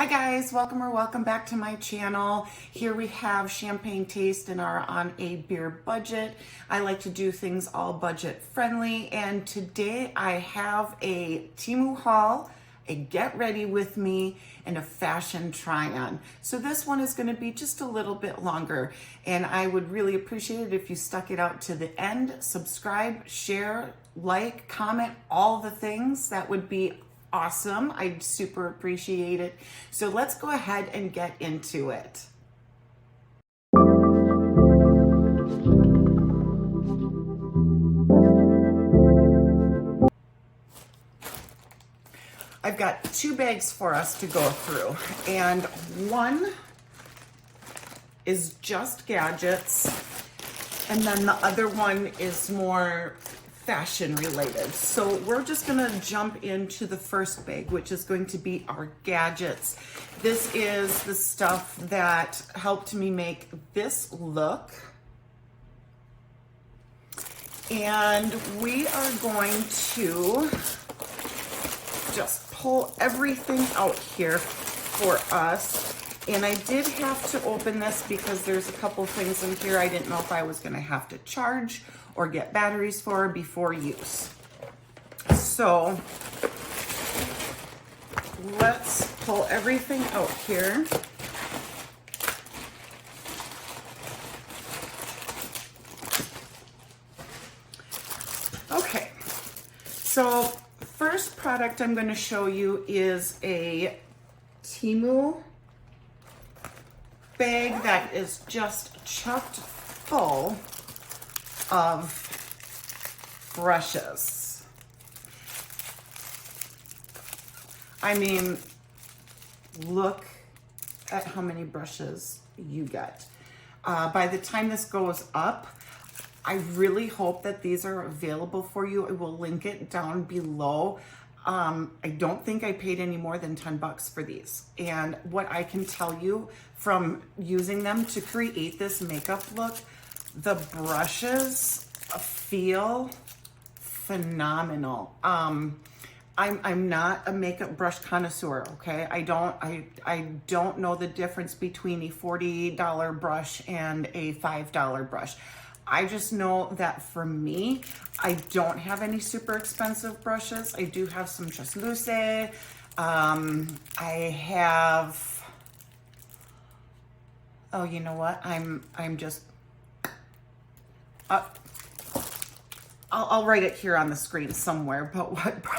Hi guys, welcome or welcome back to my channel. Here we have champagne taste and are on a beer budget. I like to do things all budget friendly, and today I have a Temu haul, a get ready with me, and a fashion try on. So this one is going to be just a little bit longer, and I would really appreciate it if you stuck it out to the end. Subscribe, share, like, comment, all the things. That would be awesome. I'd super appreciate it. So let's go ahead and get into it. I've got two bags for us to go through, and one is just gadgets, and then the other one is more fashion related. So we're just gonna jump into the first bag, which is going to be our gadgets. This is the stuff that helped me make this look. And we are going to just pull everything out here for us. And I did have to open this because there's a couple things in here I didn't know if I was gonna have to charge or get batteries for before use. So let's pull everything out here. Okay, so first product I'm going to show you is a Temu bag that is just chocked full of brushes. I mean, look at how many brushes you get. By the time this goes up, I really hope that these are available for you. I will link it down below. I don't think I paid any more than 10 bucks for these. And what I can tell you from using them to create this makeup look, the brushes feel phenomenal. I'm not a makeup brush connoisseur, okay? I don't know the difference between a $40 brush and a $5 brush. I just know that for me, I don't have any super expensive brushes. I do have some translucent. I have, oh, you know what? I'm just, I'll write it here on the screen somewhere, but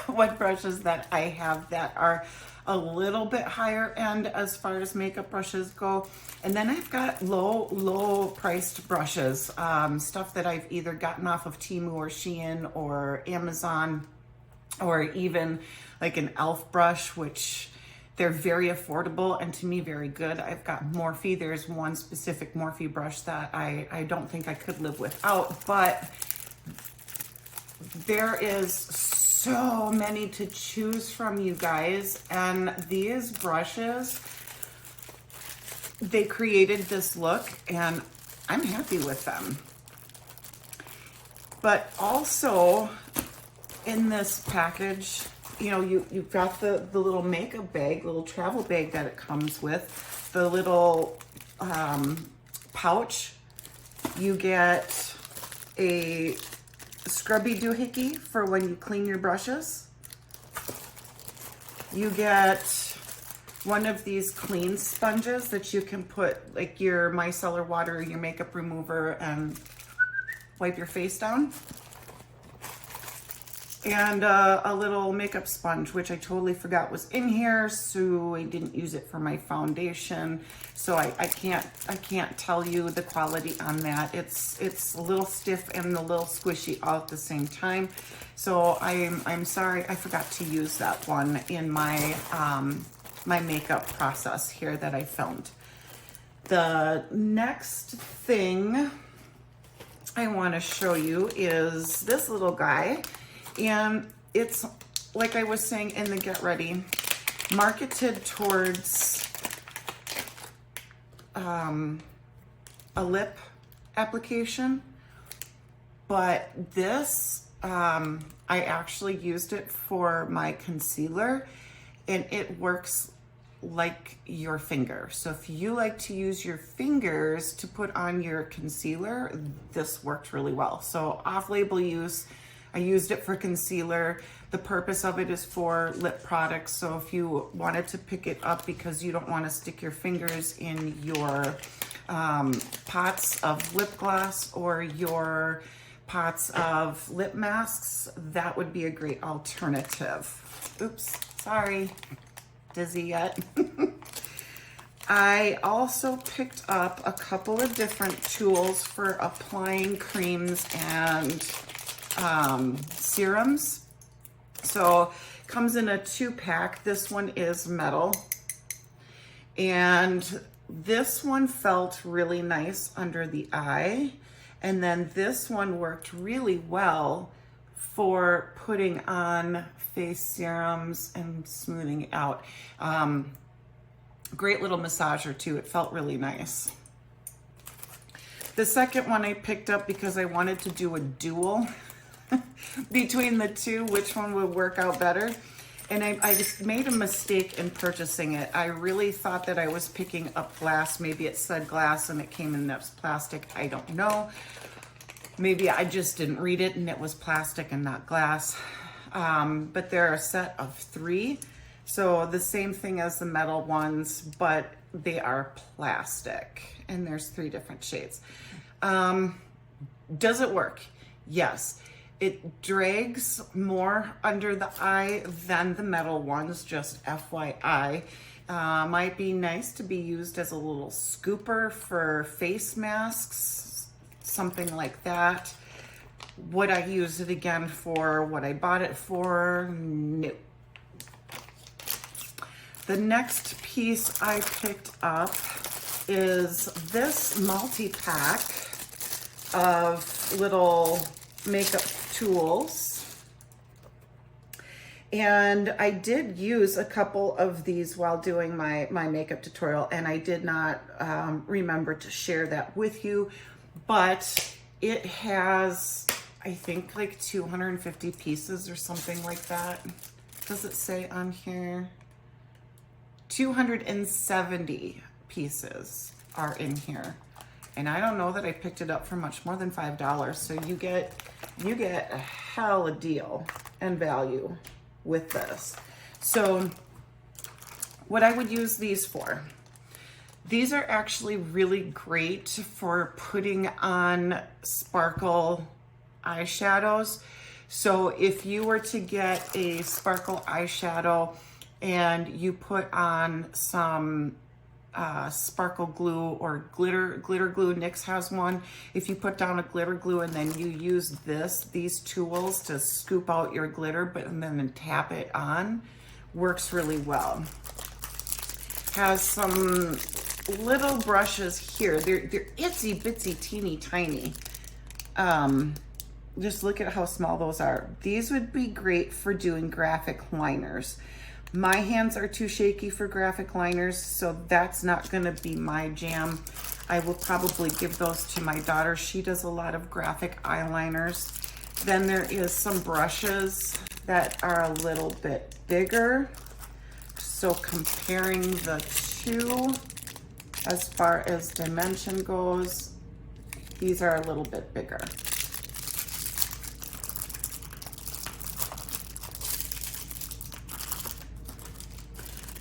what brushes that I have that are a little bit higher end as far as makeup brushes go. And then I've got low priced brushes, stuff that I've either gotten off of Temu or Shein or Amazon, or even like an e.l.f. brush, which they're very affordable and to me very good. I've got Morphe. There's one specific Morphe brush that I don't think I could live without, but there is so many to choose from, you guys. And these brushes, they created this look and I'm happy with them. But also in this package, you know, you've got the little makeup bag, little travel bag that it comes with, the little pouch. You get a scrubby doohickey for when you clean your brushes. You get one of these clean sponges that you can put like your micellar water, your makeup remover, and wipe your face down. And a little makeup sponge, which I totally forgot was in here, so I didn't use it for my foundation. So I can't tell you the quality on that. It's a little stiff and a little squishy all at the same time. So I'm sorry I forgot to use that one in my my makeup process here that I filmed. The next thing I want to show you is this little guy. And it's, like I was saying in the get ready, marketed towards a lip application, but this, I actually used it for my concealer, and it works like your finger. So if you like to use your fingers to put on your concealer, this worked really well. So off-label use, I used it for concealer. The purpose of it is for lip products. So if you wanted to pick it up because you don't want to stick your fingers in your pots of lip gloss or your pots of lip masks, that would be a great alternative. Oops, sorry, dizzy yet. I also picked up a couple of different tools for applying creams and serums. So comes in a 2-pack. This one is metal, and this one felt really nice under the eye, and then this one worked really well for putting on face serums and smoothing it out. Great little massager too. It felt really nice. The second one I picked up because I wanted to do a duel between the two, which one would work out better. And I just made a mistake in purchasing it. I really thought that I was picking up glass. Maybe it said glass and it came in as plastic. I don't know. Maybe I just didn't read it and it was plastic and not glass. But they're a set of 3. So the same thing as the metal ones, but they are plastic. And there's 3 different shades. Does it work? Yes. It drags more under the eye than the metal ones, just FYI. Might be nice to be used as a little scooper for face masks, something like that. Would I use it again for what I bought it for? No. The next piece I picked up is this multi-pack of little makeup tools, and I did use a couple of these while doing my makeup tutorial, and I did not remember to share that with you, but it has, I think, like 250 pieces or something like that. Does it say on here? 270 pieces are in here. And I don't know that I picked it up for much more than $5. So you get a hell of a deal and value with this. So what I would use these for, these are actually really great for putting on sparkle eyeshadows. So if you were to get a sparkle eyeshadow and you put on some sparkle glue or glitter glue, NYX has one. If you put down a glitter glue and then you use these tools to scoop out your glitter, and then tap it on, works really well. Has some little brushes here. They're itsy bitsy teeny tiny. Just look at how small those are. These would be great for doing graphic liners. My hands are too shaky for graphic liners, so that's not gonna be my jam. I will probably give those to my daughter. She does a lot of graphic eyeliners. Then there is some brushes that are a little bit bigger. So comparing the two, as far as dimension goes, these are a little bit bigger.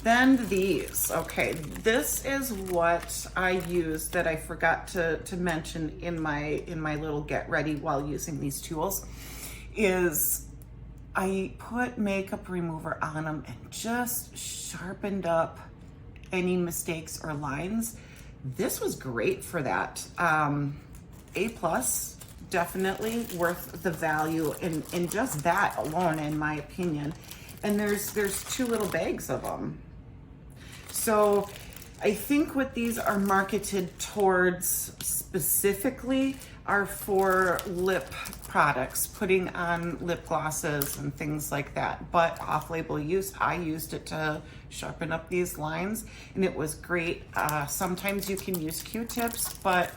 Then these, okay, this is what I use that I forgot to mention in my little get ready while using these tools, is I put makeup remover on them and just sharpened up any mistakes or lines. This was great for that. A+, definitely worth the value in just that alone, in my opinion. And there's 2 little bags of them. So I think what these are marketed towards specifically are for lip products, putting on lip glosses and things like that. But off-label use, I used it to sharpen up these lines, and it was great. Sometimes you can use Q-tips, but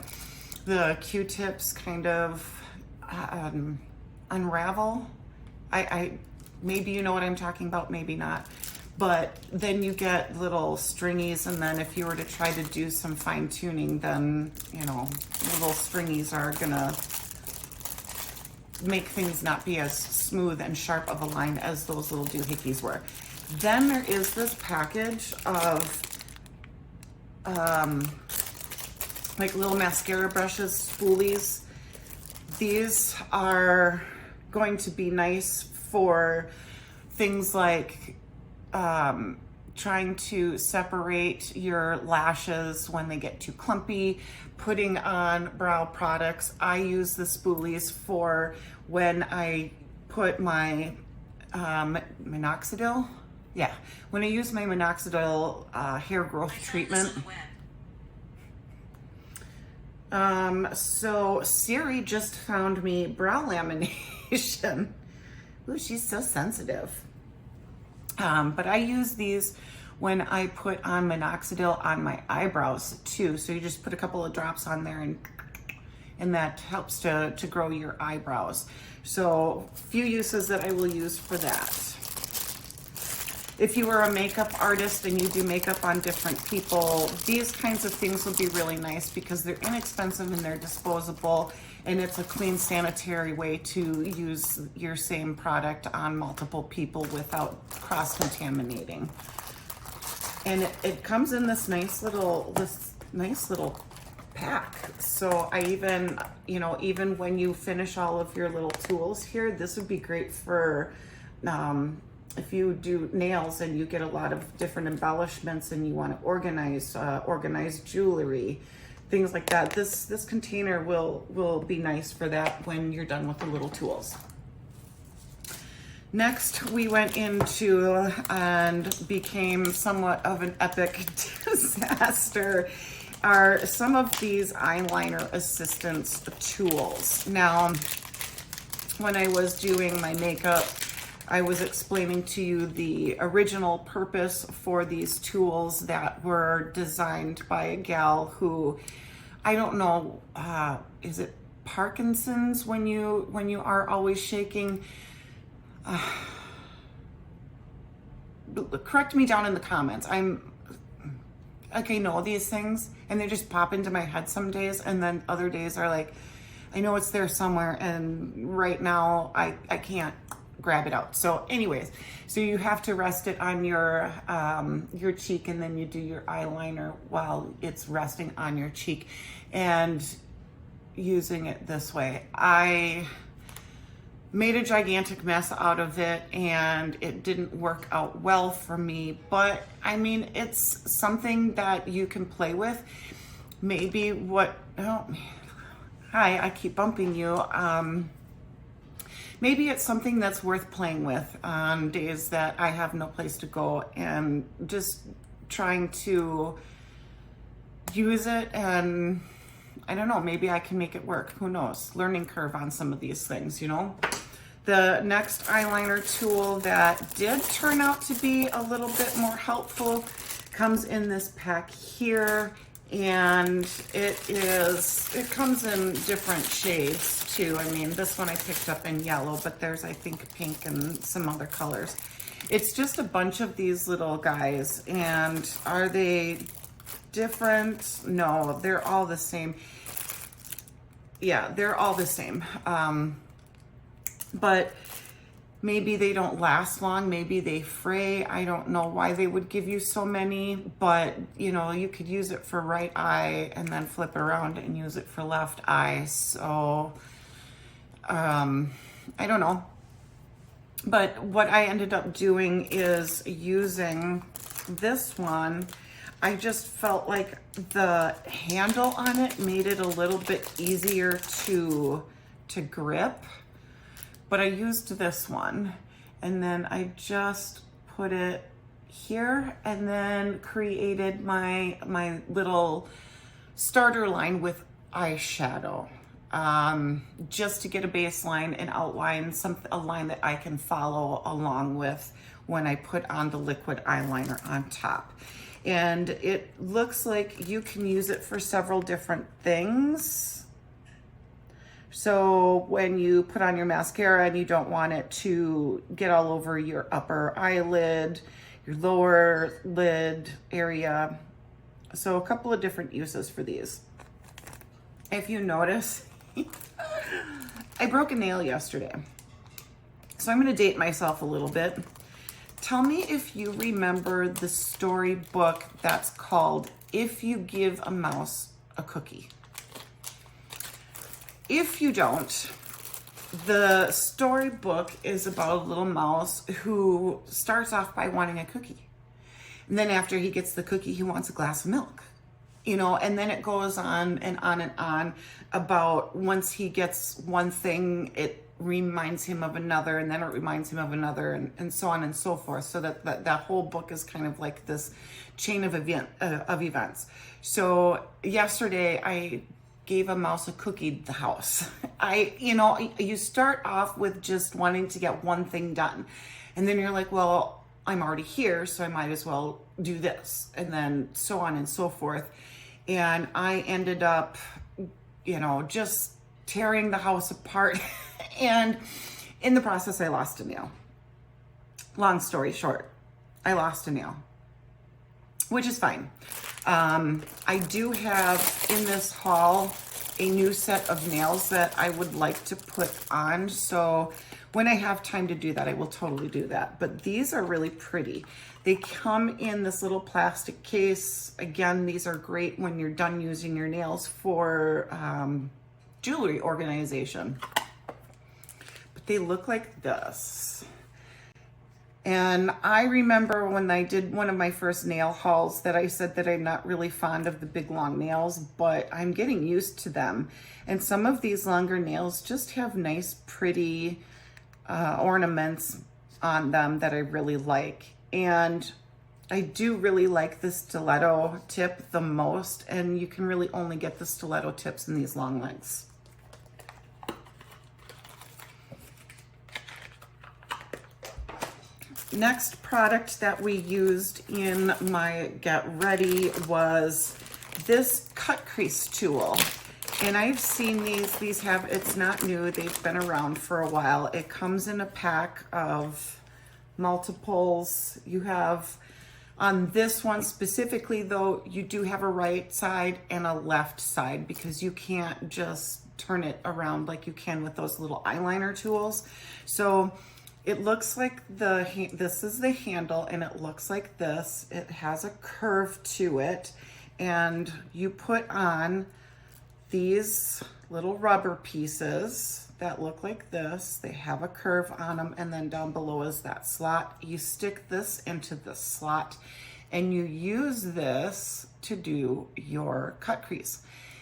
the Q-tips kind of unravel. Maybe you know what I'm talking about, maybe not. but then you get little stringies, and then if you were to try to do some fine tuning, then, you know, little stringies are gonna make things not be as smooth and sharp of a line as those little doohickeys were. Then there is this package of like little mascara brushes, spoolies. These are going to be nice for things like trying to separate your lashes when they get too clumpy, putting on brow products. I use the spoolies for when I put my minoxidil. Yeah, when I use my minoxidil hair growth treatment. So Siri just found me brow lamination. Ooh, she's so sensitive. But I use these when I put on minoxidil on my eyebrows too. So you just put a couple of drops on there, and that helps to grow your eyebrows. So few uses that I will use for that. If you are a makeup artist and you do makeup on different people, these kinds of things will be really nice because they're inexpensive and they're disposable, and it's a clean, sanitary way to use your same product on multiple people without cross-contaminating. And it comes in this nice little pack. So I even, you know, even when you finish all of your little tools here, this would be great for if you do nails and you get a lot of different embellishments and you want to organize jewelry, things like that. This container will be nice for that when you're done with the little tools. Next, we went into and became somewhat of an epic disaster are some of these eyeliner assistance tools. Now, when I was doing my makeup, I was explaining to you the original purpose for these tools that were designed by a gal who, I don't know, is it Parkinson's when you are always shaking? Correct me down in the comments. I'm like, I know these things and they just pop into my head some days, and then other days are like, I know it's there somewhere and right now I can't grab it out. So anyways, so you have to rest it on your cheek, and then you do your eyeliner while it's resting on your cheek and using it this way. I made a gigantic mess out of it and it didn't work out well for me, but I mean, it's something that you can play with. Maybe hi, I keep bumping you. Maybe it's something that's worth playing with on days that I have no place to go, and just trying to use it, and I don't know, maybe I can make it work. Who knows? Learning curve on some of these things, you know? The next eyeliner tool that did turn out to be a little bit more helpful comes in this pack here, and it comes in different shades too. I mean, this one I picked up in yellow, but there's, I think, pink and some other colors. It's just a bunch of these little guys, and are they different? No, they're all the same. Yeah, they're all the same. But maybe they don't last long, maybe they fray. I don't know why they would give you so many, but you know, you could use it for right eye and then flip it around and use it for left eye. So I don't know. But what I ended up doing is using this one. I just felt like the handle on it made it a little bit easier to grip. But I used this one, and then I just put it here and then created my little starter line with eyeshadow, just to get a baseline and outline, a line that I can follow along with when I put on the liquid eyeliner on top. And it looks like you can use it for several different things. So when you put on your mascara and you don't want it to get all over your upper eyelid, your lower lid area. So a couple of different uses for these. If you notice, I broke a nail yesterday. So I'm gonna date myself a little bit. Tell me if you remember the storybook that's called If You Give a Mouse a Cookie. If you don't, the storybook is about a little mouse who starts off by wanting a cookie. And then after he gets the cookie, he wants a glass of milk. You know, and then it goes on and on and on about once he gets one thing, it reminds him of another, and then it reminds him of another, and so on and so forth. So that whole book is kind of like this chain of events. So yesterday I gave a mouse a cookie at the house. You start off with just wanting to get one thing done, and then you're like, well, I'm already here, so I might as well do this, and then so on and so forth. And I ended up, just tearing the house apart. And in the process, I lost a nail. Long story short, I lost a nail, which is fine. I do have in this haul a new set of nails that I would like to put on. So when I have time to do that, I will totally do that. But these are really pretty. They come in this little plastic case. Again, these are great when you're done using your nails for jewelry organization. But they look like this. And I remember when I did one of my first nail hauls that I said that I'm not really fond of the big long nails, but I'm getting used to them. And some of these longer nails just have nice, pretty ornaments on them that I really like. And I do really like the stiletto tip the most, and you can really only get the stiletto tips in these long lengths. Next product that we used in my Get Ready was this cut crease tool. And I've seen these have, it's not new, they've been around for a while. It comes in a pack of multiples. You have, on this one specifically though, you do have a right side and a left side because you can't just turn it around like you can with those little eyeliner tools. So it looks like this is the handle, and it looks like this. It has a curve to it, and you put on these little rubber pieces that look like this. They have a curve on them, and then down below is that slot. You stick this into the slot, and you use this to do your cut crease.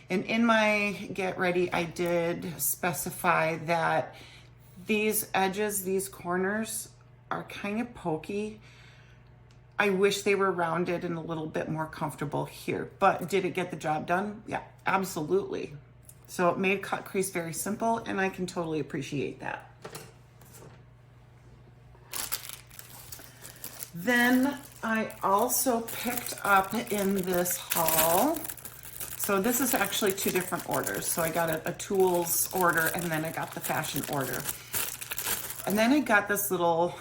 And in my Get Ready, I did specify that these edges, these corners are kind of pokey. I wish they were rounded and a little bit more comfortable here, but did it get the job done? Yeah, absolutely. So it made cut crease very simple, and I can totally appreciate that. Then I also picked up in this haul, so this is actually two different orders. So I got a tools order, and then I got the fashion order. And then I got this little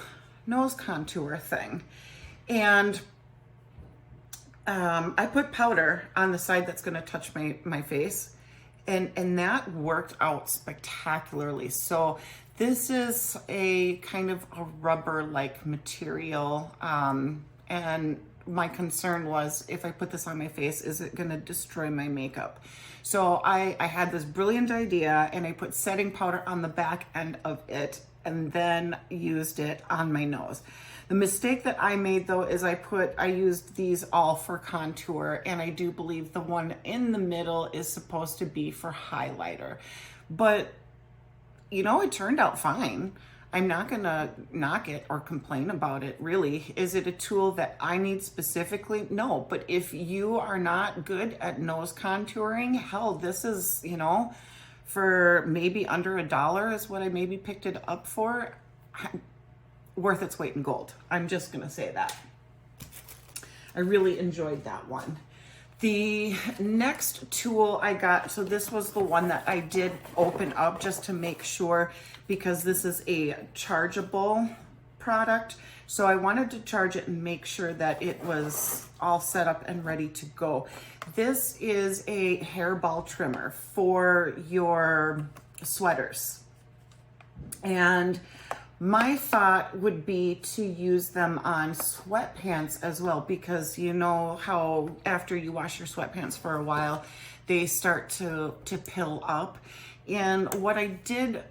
nose contour thing. And I put powder on the side that's gonna touch my face. And that worked out spectacularly. So this is a kind of a rubber-like material. And my concern was, if I put this on my face, is it gonna destroy my makeup? So I had this brilliant idea, and I put setting powder on the back end of it, and then used it on my nose. The mistake that I made though is I used these all for contour, and I do believe the one in the middle is supposed to be for highlighter. But it turned out fine. I'm not gonna knock it or complain about it, really. Is it a tool that I need specifically? No, but if you are not good at nose contouring, hell, this is, for maybe under $1 is what I maybe picked it up for. Worth its weight in gold. I'm just gonna say that. I really enjoyed that one. The next tool I got, so this was the one that I did open up just to make sure, because this is a chargeable product. So I wanted to charge it and make sure that it was all set up and ready to go. This is a hairball trimmer for your sweaters. And my thought would be to use them on sweatpants as well, because you know how after you wash your sweatpants for a while, they start to pill up. And what I did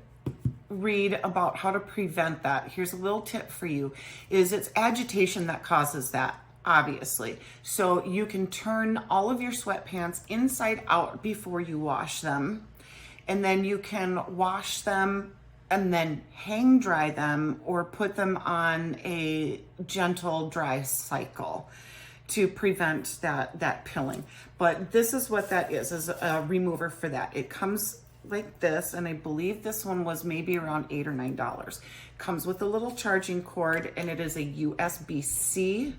read about how to prevent that, here's a little tip for you, is it's agitation that causes that, obviously. So you can turn all of your sweatpants inside out before you wash them, and then you can wash them and then hang dry them or put them on a gentle dry cycle to prevent that pilling. But this is what that is a remover for that. It comes like this, and I believe this one was maybe around $8 or $9. Comes with a little charging cord, and it is a USB-C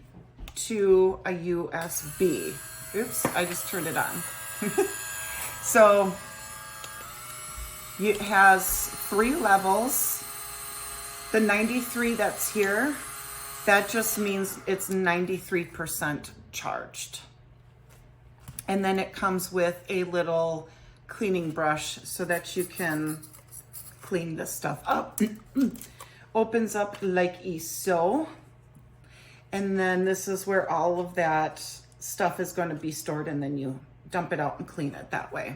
to a USB. Oops, I just turned it on. So it has 3 levels. The 93 that's here, that just means it's 93% charged. And then it comes with a little cleaning brush so that you can clean this stuff up. Opens up like so. And then this is where all of that stuff is going to be stored, and then you dump it out and clean it that way.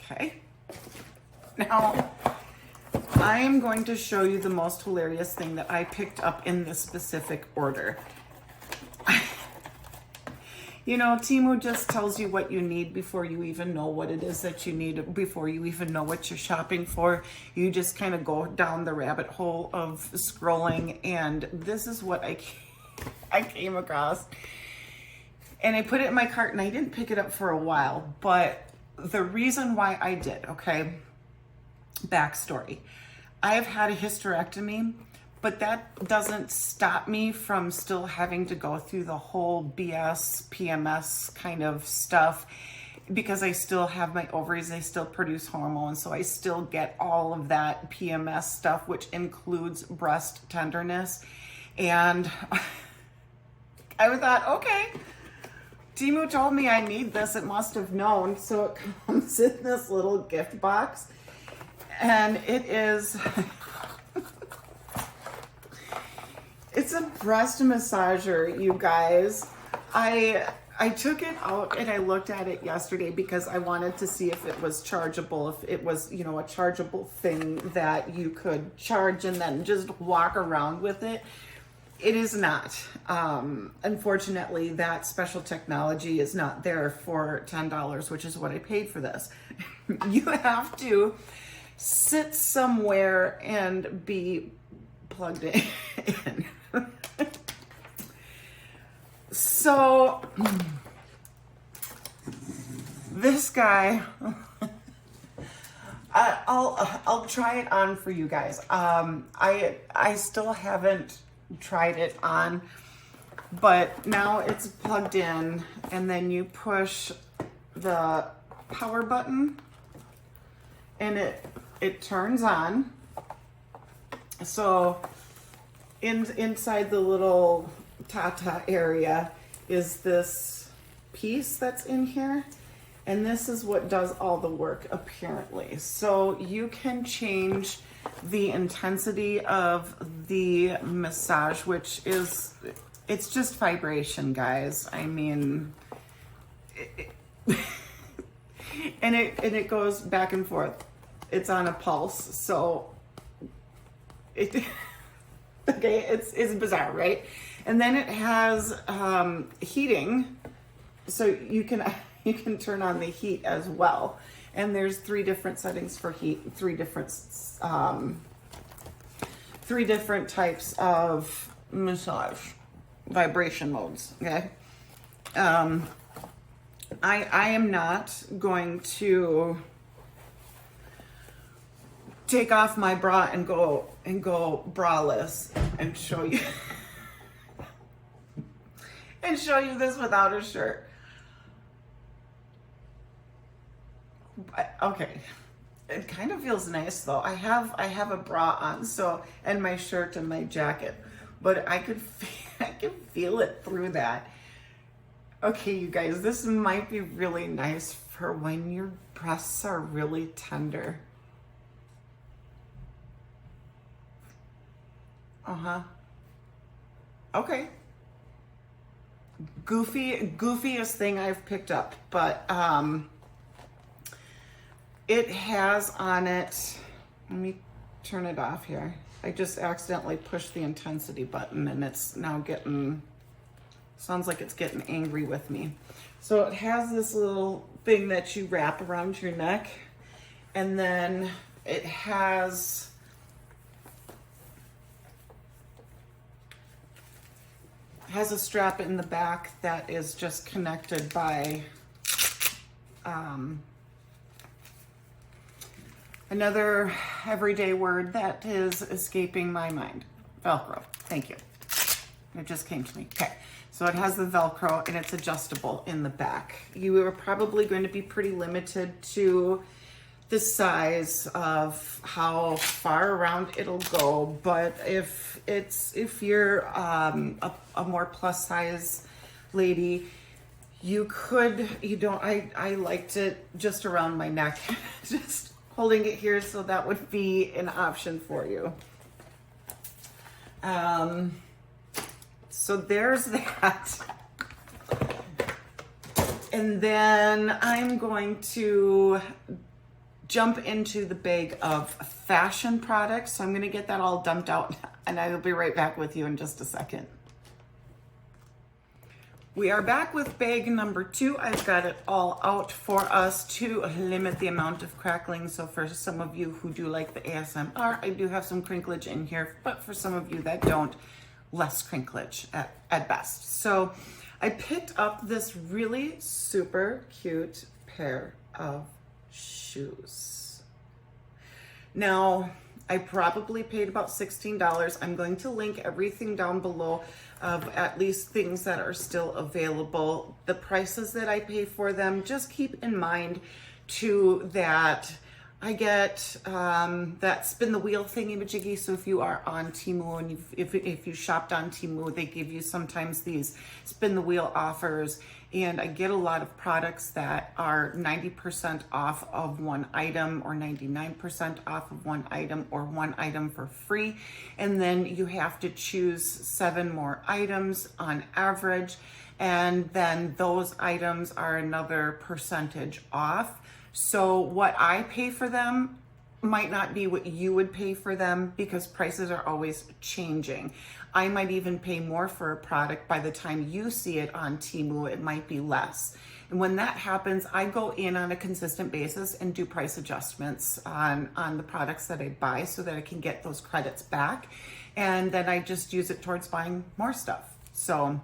Okay, now I am going to show you the most hilarious thing that I picked up in this specific order. You know, Temu just tells you what you need before you even know what it is that you need, before you even know what you're shopping for. You just kind of go down the rabbit hole of scrolling, and this is what I came across. And I put it in my cart, and I didn't pick it up for a while, but the reason why I did, okay, backstory. I have had a hysterectomy, but that doesn't stop me from still having to go through the whole BS, PMS kind of stuff, because I still have my ovaries, they still produce hormones, so I still get all of that PMS stuff, which includes breast tenderness. And I thought, okay, Temu told me I need this, it must have known. So it comes in this little gift box, and it is, it's a breast massager, you guys. I took it out and I looked at it yesterday because I wanted to see if it was chargeable, if it was, you know, a chargeable thing that you could charge and then just walk around with it. It is not. Unfortunately, that special technology is not there for $10, which is what I paid for this. You have to sit somewhere and be plugged in. So this guy, I'll try it on for you guys. I still haven't tried it on, but now it's plugged in, and then you push the power button and it turns on. So inside the little Tata area is this piece that's in here, and this is what does all the work apparently. So you can change the intensity of the massage, which is, it's just vibration, guys. I mean, and it goes back and forth. It's on a pulse, so it okay, it's bizarre, right? And then it has heating, so you can turn on the heat as well. And there's 3 different settings for heat, 3 different types of massage vibration modes. Okay, I am not going to take off my bra and go braless and show you and show you this without a shirt. Okay, It kind of feels nice though. I have a bra on, so, and my shirt and my jacket, but I can feel it through that. Okay, you guys, this might be really nice for when your breasts are really tender. Okay. Goofiest thing I've picked up, but it has on it, let me turn it off here. I just accidentally pushed the intensity button and it's now getting, sounds like it's getting angry with me. So it has this little thing that you wrap around your neck, and then it has a strap in the back that is just connected by another everyday word that is escaping my mind. Velcro. Thank you. It just came to me. Okay. So it has the Velcro and it's adjustable in the back. You are probably going to be pretty limited to the size of how far around it'll go, but if you're a more plus size lady, I liked it just around my neck, just holding it here, so that would be an option for you. So there's that. And then I'm going to jump into the bag of fashion products. So I'm going to get that all dumped out and I will be right back with you in just a second. We are back with bag number 2. I've got it all out for us to limit the amount of crackling. So for some of you who do like the ASMR, I do have some crinklage in here, but for some of you that don't, less crinklage at best. So I picked up this really super cute pair of shoes. Now, I probably paid about $16. I'm going to link everything down below of at least things that are still available. The prices that I pay for them, just keep in mind too that I get that spin the wheel thingy-majiggy. So if you are on Temu and if you shopped on Temu, they give you sometimes these spin the wheel offers. And I get a lot of products that are 90% off of one item or 99% off of one item or one item for free. And then you have to choose 7 more items on average. And then those items are another percentage off. So what I pay for them might not be what you would pay for them because prices are always changing. I might even pay more for a product by the time you see it on Temu, it might be less. And when that happens, I go in on a consistent basis and do price adjustments on the products that I buy so that I can get those credits back. And then I just use it towards buying more stuff. So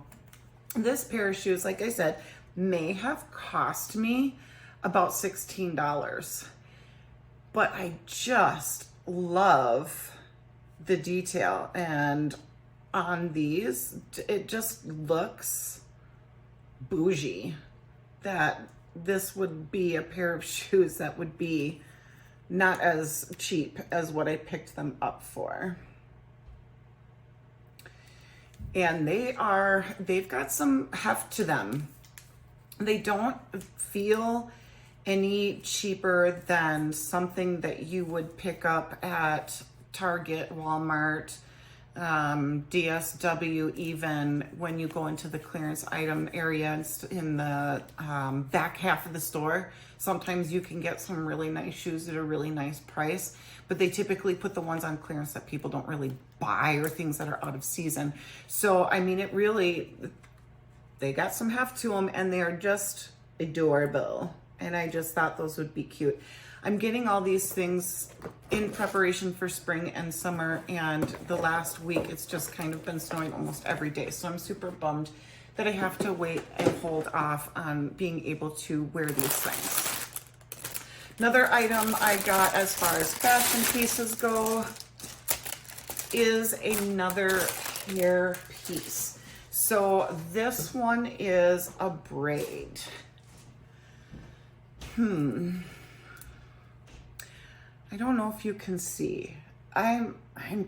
this pair of shoes, like I said, may have cost me about $16, but I just love the detail, and on these it just looks bougie that this would be a pair of shoes that would be not as cheap as what I picked them up for. And they've got some heft to them. They don't feel any cheaper than something that you would pick up at Target, Walmart, DSW, even when you go into the clearance item area in the back half of the store. Sometimes you can get some really nice shoes at a really nice price, but they typically put the ones on clearance that people don't really buy or things that are out of season. So, I mean, they got some heft to them and they're just adorable. And I just thought those would be cute. I'm getting all these things in preparation for spring and summer, and the last week it's just kind of been snowing almost every day. So I'm super bummed that I have to wait and hold off on being able to wear these things. Another item I got as far as fashion pieces go is another hair piece. So this one is a braid. I don't know if you can see. I'm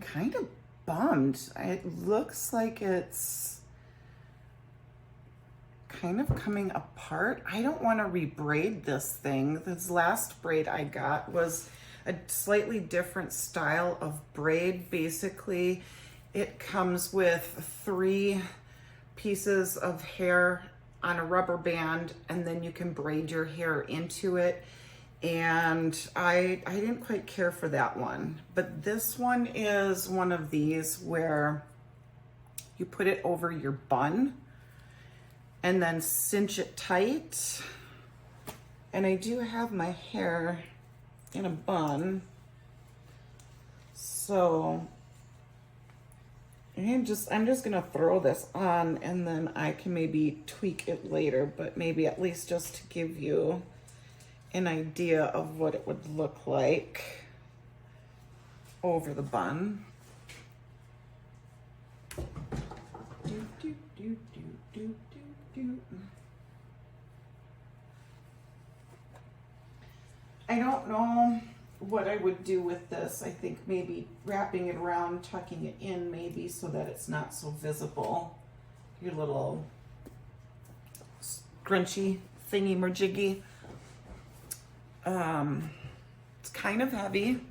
kind of bummed. It looks like it's kind of coming apart. I don't want to rebraid this thing. This last braid I got was a slightly different style of braid. Basically, it comes with 3 pieces of hair on a rubber band, and then you can braid your hair into it. And I didn't quite care for that one. But this one is one of these where you put it over your bun and then cinch it tight. And I do have my hair in a bun, so I'm just gonna throw this on, and then I can maybe tweak it later, but maybe at least just to give you an idea of what it would look like over the bun. I don't know what I would do with this. I think maybe wrapping it around, tucking it in maybe so that it's not so visible. Your little scrunchy thingy majiggy. It's kind of heavy.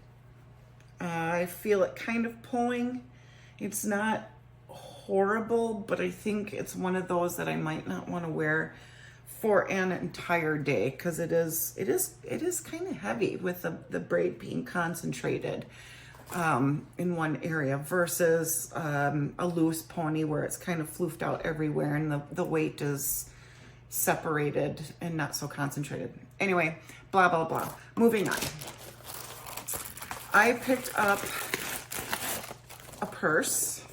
I feel it kind of pulling. It's not horrible, but I think it's one of those that I might not want to wear for an entire day, because it is kind of heavy with the braid being concentrated in one area versus a loose pony where it's kind of floofed out everywhere and the weight is separated and not so concentrated. Anyway, blah blah blah. Moving on. I picked up a purse.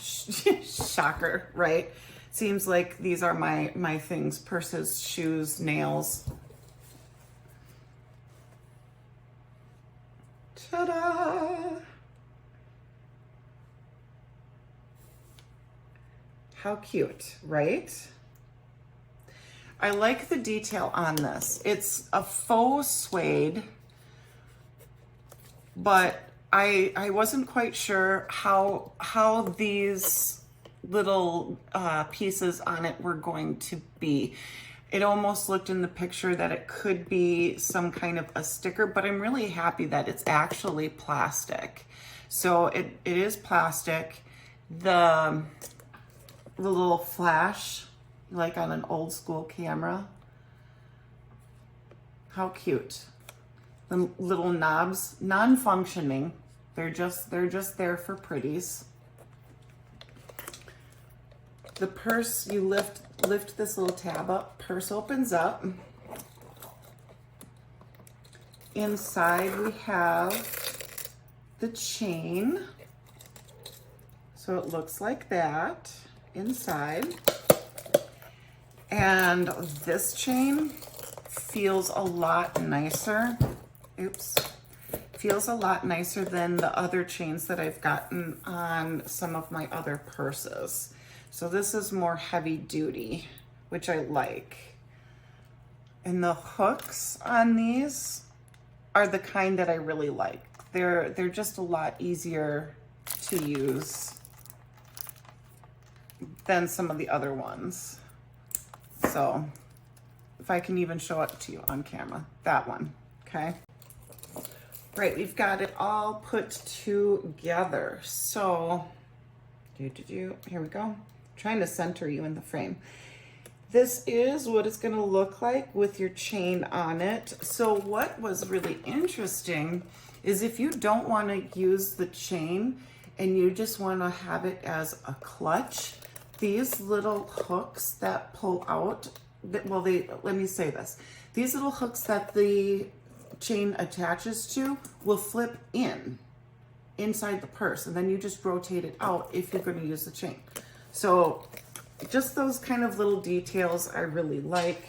Shocker, right? Seems like these are my things: purses, shoes, nails. Ta-da! How cute, right? I like the detail on this. It's a faux suede, but I wasn't quite sure how these little pieces on it were going to be. It almost looked in the picture that it could be some kind of a sticker, but I'm really happy that it's actually plastic. So it is plastic. The little flash, like on an old school camera. How cute. The little knobs, non-functioning. They're just there for pretties. The purse, you lift this little tab up, purse opens up. Inside we have the chain. So it looks like that inside. And this chain feels a lot nicer. Oops. Feels a lot nicer than the other chains that I've gotten on some of my other purses. So this is more heavy duty, which I like. And the hooks on these are the kind that I really like. They're just a lot easier to use than some of the other ones. So if I can even show it to you on camera, that one, okay? Right, we've got it all put together. So, here we go. Trying to center you in the frame. This is what it's gonna look like with your chain on it. So what was really interesting is if you don't wanna use the chain and you just wanna have it as a clutch, these little hooks that pull out, let me say this. These little hooks that the chain attaches to will flip inside the purse, and then you just rotate it out if you're going to use the chain. So just those kind of little details I really like.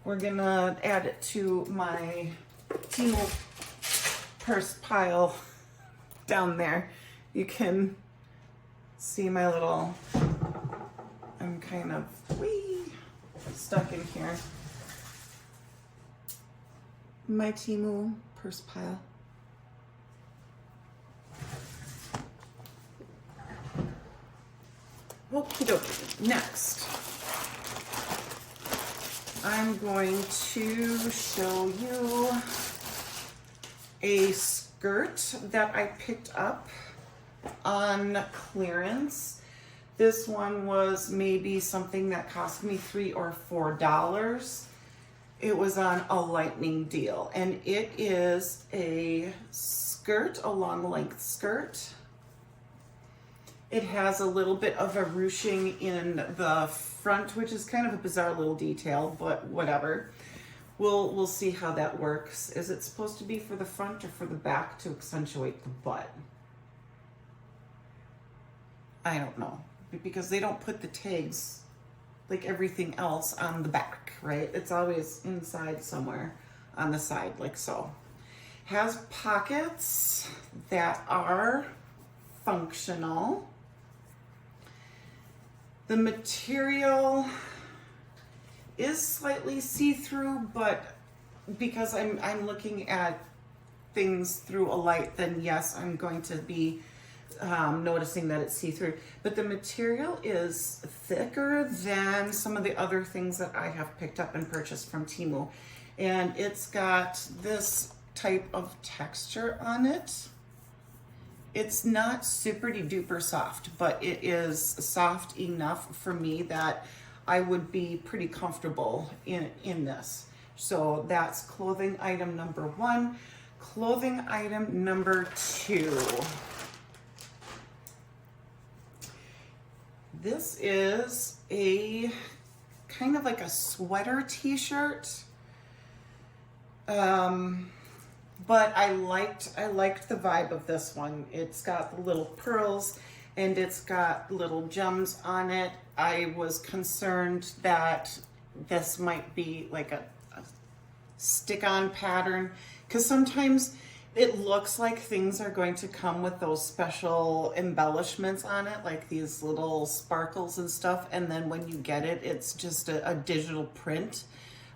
We're gonna add it to my Temu purse pile down there. You can see my little, I'm kind of stuck in here. my Temu purse pile. Okie dokie. Next, I'm going to show you a skirt that I picked up on clearance. This one was maybe something that cost me $3 or $4. It was on a lightning deal, and it is a skirt, a long length skirt. It has a little bit of a ruching in the front, which is kind of a bizarre little detail, but whatever. We'll see how that works. Is it supposed to be for the front or for the back to accentuate the butt? I don't know, because they don't put the tags like everything else on the back, right? It's always inside somewhere on the side, like so. Has pockets that are functional. The material is slightly see-through, but because I'm looking at things through a light, then yes, I'm going to be noticing that it's see-through. But the material is thicker than some of the other things that I have picked up and purchased from Temu. And it's got this type of texture on it. It's not super duper soft, but it is soft enough for me that I would be pretty comfortable in this. So that's clothing item number 1. Clothing item number 2. This is a kind of like a sweater t-shirt. But I liked the vibe of this one. It's got the little pearls and it's got little gems on it. I was concerned that this might be like a stick-on pattern, because sometimes it looks like things are going to come with those special embellishments on it, like these little sparkles and stuff, and then when you get it, it's just a digital print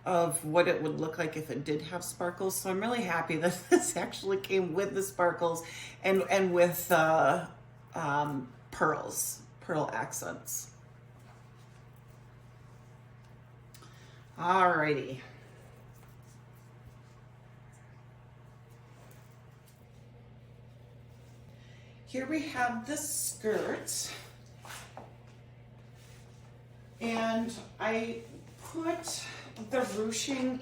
of what it would look like if it did have sparkles. So I'm really happy that this actually came with the sparkles and with pearl accents. Alrighty. Here we have the skirt, and I put the ruching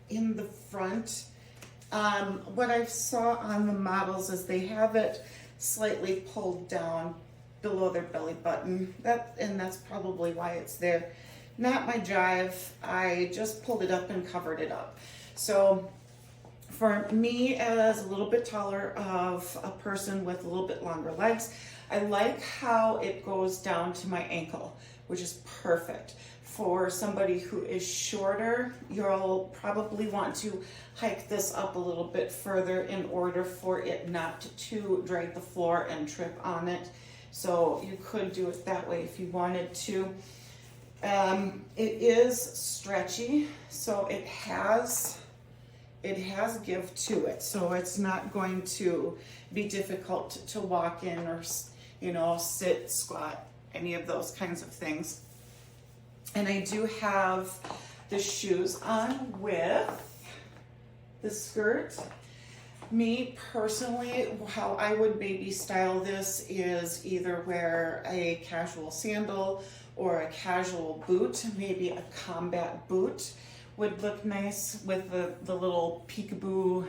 in the front. What I saw on the models is they have it slightly pulled down below their belly button. And that's probably why it's there. Not my jive. I just pulled it up and covered it up. So for me, as a little bit taller of a person with a little bit longer legs, I like how it goes down to my ankle, which is perfect. For somebody who is shorter, you'll probably want to hike this up a little bit further in order for it not to drag the floor and trip on it. So you could do it that way if you wanted to. It is stretchy, so it has give to it, so it's not going to be difficult to walk in or, you know, sit, squat, any of those kinds of things. And I do have the shoes on with the skirt. Me personally, how I would maybe style this is either wear a casual sandal or a casual boot, maybe a combat boot would look nice with the little peekaboo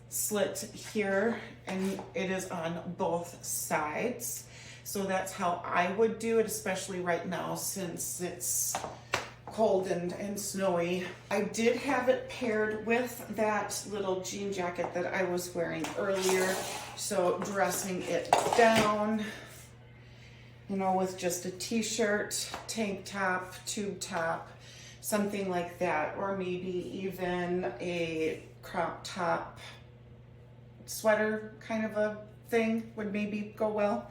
slit here, and it is on both sides. So that's how I would do it, especially right now since it's cold and snowy. I did have it paired with that little jean jacket that I was wearing earlier. So dressing it down, you know, with just a t-shirt, tank top, tube top, something like that, or maybe even a crop top sweater kind of a thing would maybe go well.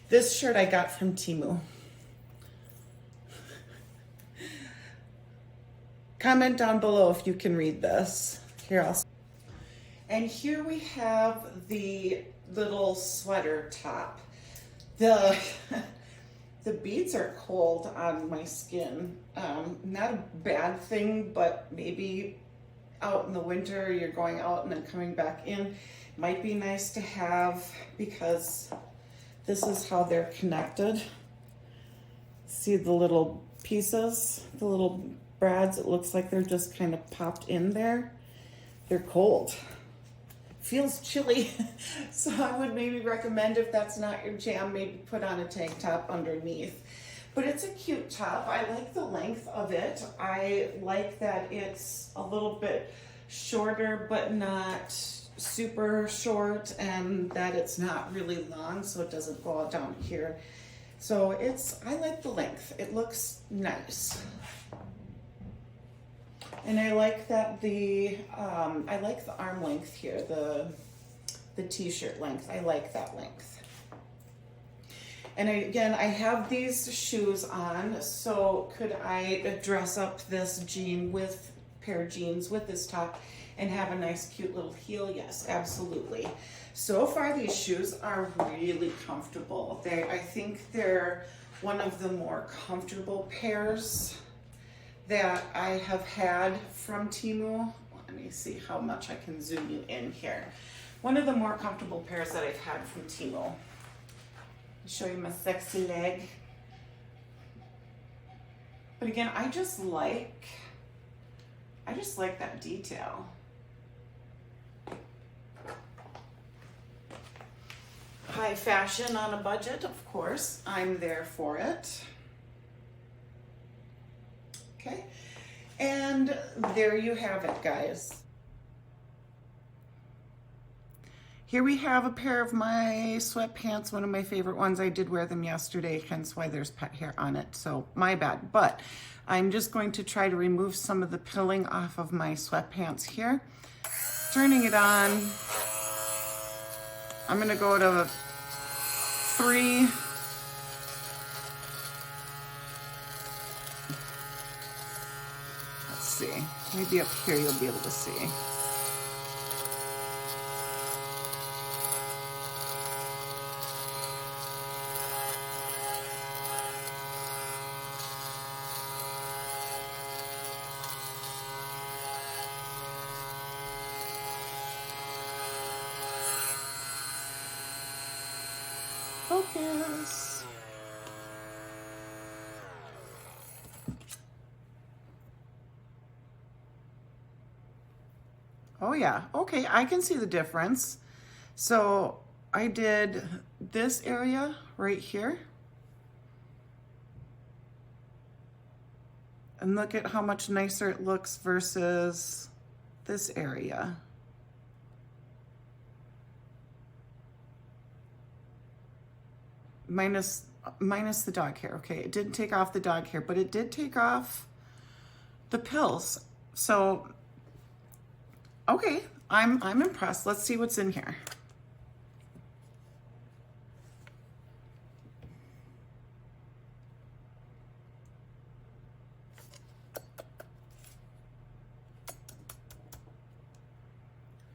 This shirt I got from Temu. Comment down below if you can read this. Here, and here we have the little sweater top. The beads are cold on my skin. Not a bad thing, but maybe out in the winter, you're going out and then coming back in. Might be nice to have, because this is how they're connected. See the little pieces, the little brads? It looks like they're just kind of popped in there. They're cold. Feels chilly. So I would maybe recommend, if that's not your jam, maybe put on a tank top underneath. But it's a cute top. I like the length of it. I like that it's a little bit shorter, but not super short, and that it's not really long, so it doesn't go all down here. So I like the length. It looks nice. And I like that I like the arm length here, the t-shirt length. I like that length. And again, I have these shoes on, so could I dress up this pair of jeans with this top and have a nice cute little heel? Yes, absolutely. So far these shoes are really comfortable. I think they're one of the more comfortable pairs that I have had from Temu. Let me see how much I can zoom you in here. One of the more comfortable pairs that I've had from Temu. I'll show you my sexy leg. But again, I just like that detail. High fashion on a budget, of course. I'm there for it. Okay, and there you have it, guys. Here we have a pair of my sweatpants, one of my favorite ones. I did wear them yesterday, hence why there's pet hair on it, so my bad. But I'm just going to try to remove some of the pilling off of my sweatpants here. Turning it on. I'm gonna go to 3. Let's see, maybe up here you'll be able to see. Focus. Oh yeah, okay, I can see the difference. So I did this area right here. And look at how much nicer it looks versus this area. Minus the dog hair. Okay, it didn't take off the dog hair, but it did take off the pills. So, okay, I'm impressed. Let's see what's in here.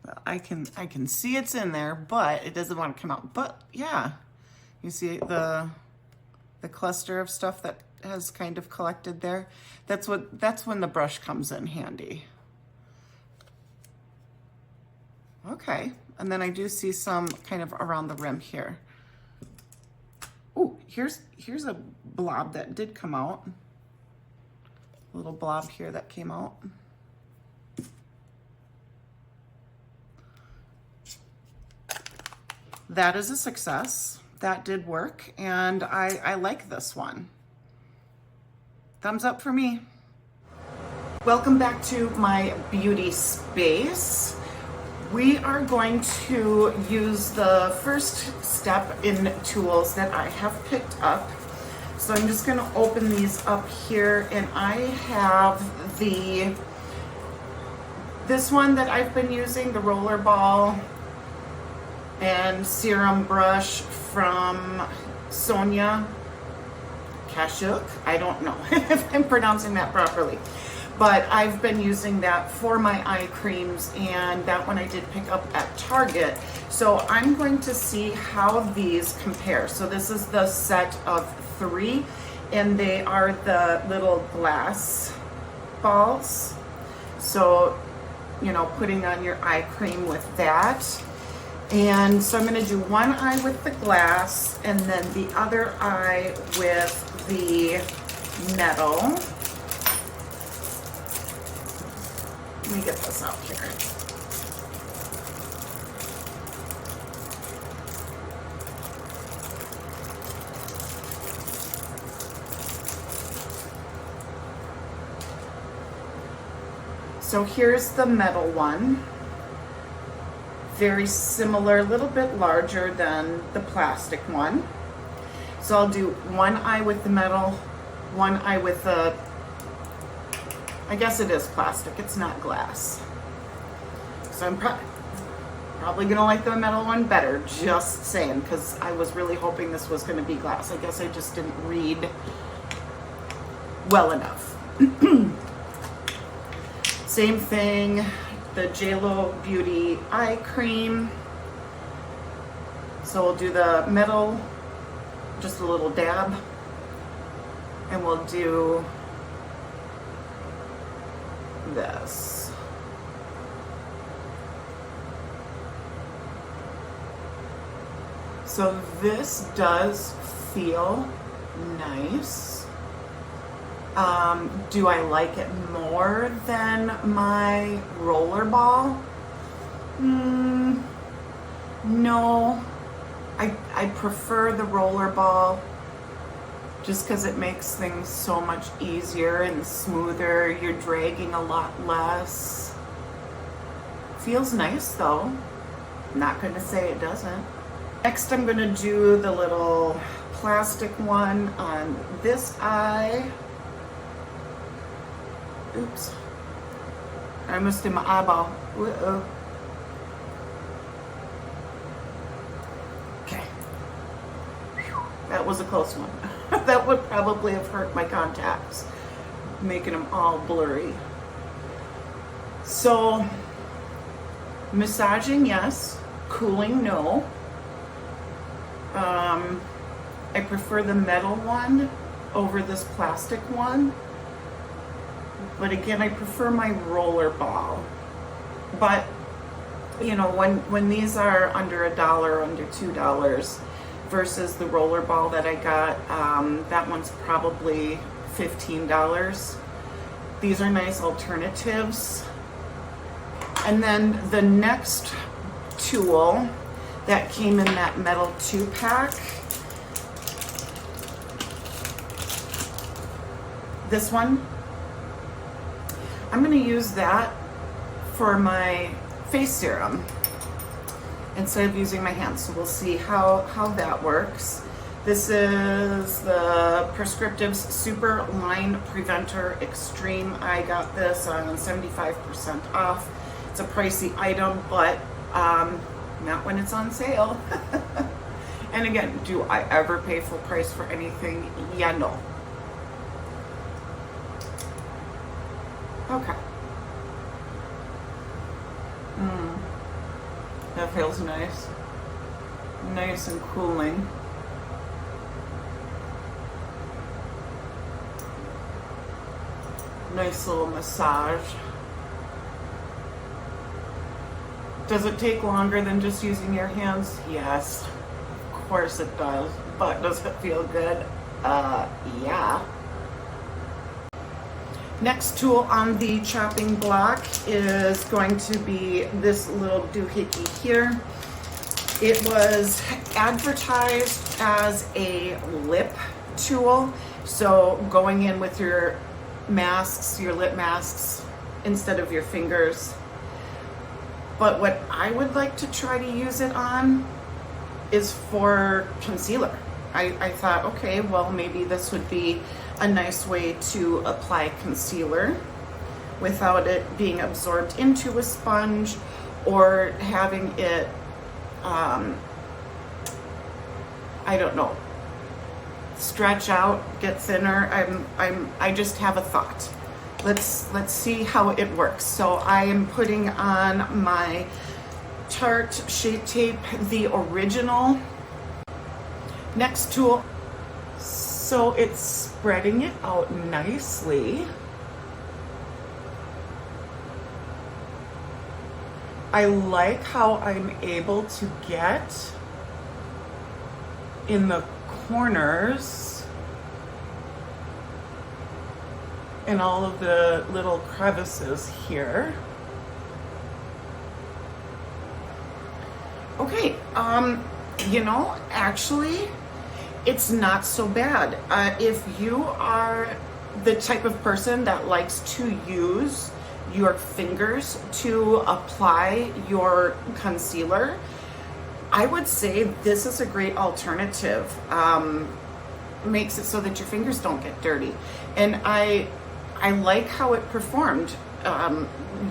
Well, I can see it's in there, but it doesn't want to come out. But yeah. You see the cluster of stuff that has kind of collected there? That's when the brush comes in handy. Okay, and then I do see some kind of around the rim here. Oh, here's a blob that did come out. A little blob here that came out. That is a success. That did work, and I like this one. Thumbs up for me. Welcome back to my beauty space. We are going to use the first step in tools that I have picked up. So I'm just gonna open these up here, and I have this one that I've been using, the roller ball and serum brush from Sonia Kashuk. I don't know if I'm pronouncing that properly. but I've been using that for my eye creams, and that one I did pick up at Target. So I'm going to see how these compare. So this is the set of 3, and they are the little glass balls. So, you know, putting on your eye cream with that. And so I'm going to do one eye with the glass and then the other eye with the metal. Let me get this out here. So here's the metal one. Very similar, a little bit larger than the plastic one. So I'll do one eye with the metal, one eye with the, I guess it is plastic, it's not glass. So I'm probably gonna like the metal one better, just saying, because I was really hoping this was gonna be glass. I guess I just didn't read well enough. Same thing, the JLo Beauty eye cream. So we'll do the metal, just a little dab, and we'll do this. So this does feel nice. Do I like it more than my roller ball? No. I prefer the roller ball just because it makes things so much easier and smoother. You're dragging a lot less. Feels nice though. Not going to say it doesn't. Next I'm going to do the little plastic one on this eye. Oops. I almost did my eyeball. Uh-oh. Okay. That was a close one. That would probably have hurt my contacts, making them all blurry. So, massaging, yes. Cooling, no. I prefer the metal one over this plastic one. But again, I prefer my roller ball. But, you know, when these are under $1, under $2 versus the roller ball that I got, that one's probably $15. These are nice alternatives. And then the next tool that came in that metal 2-pack, this one, I'm going to use that for my face serum instead of using my hands. So we'll see how that works. This is the Prescriptives Super Line Preventer Extreme. I got this on 75% off. It's a pricey item, but not when it's on sale. And again, do I ever pay full price for anything? Yeah, no. Okay. That feels nice. Nice and cooling. Nice little massage. Does it take longer than just using your hands? Yes, of course it does. But does it feel good? Yeah. Next tool on the chopping block is going to be this little doohickey here. It was advertised as a lip tool, so going in with your masks, your lip masks, instead of your fingers. But what I would like to try to use it on is for concealer. I thought, okay, well, maybe this would be a nice way to apply concealer without it being absorbed into a sponge or having it, I don't know, stretch out, get thinner. I just have a thought. let's see how it works. So I am putting on my Tarte Shape Tape, the original. Next tool. So it's spreading it out nicely. I like how I'm able to get in the corners and all of the little crevices here. Okay, you know, actually, it's not so bad. If you are the type of person that likes to use your fingers to apply your concealer, I would say this is a great alternative. Makes it so that your fingers don't get dirty. And I like how it performed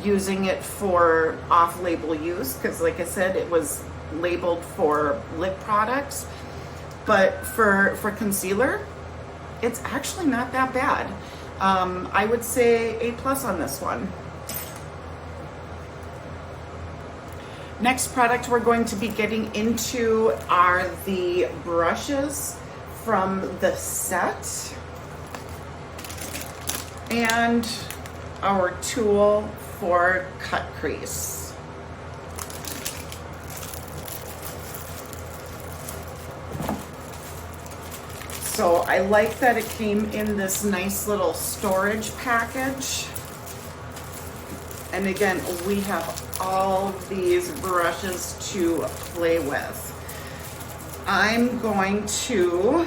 using it for off-label use, because like I said, it was labeled for lip products. But for concealer, it's actually not that bad. I would say A+ on this one. Next product we're going to be getting into are the brushes from the set and our tool for cut crease. So I like that it came in this nice little storage package. And again, we have all of these brushes to play with. I'm going to,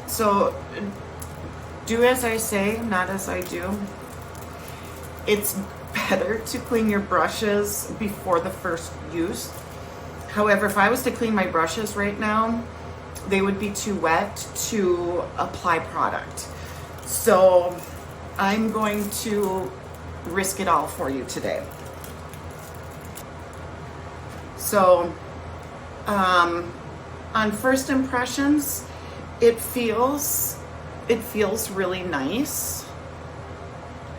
so do as I say, not as I do. It's better to clean your brushes before the first use. However, if I was to clean my brushes right now, they would be too wet to apply product. So I'm going to risk it all for you today. So on first impressions, it feels really nice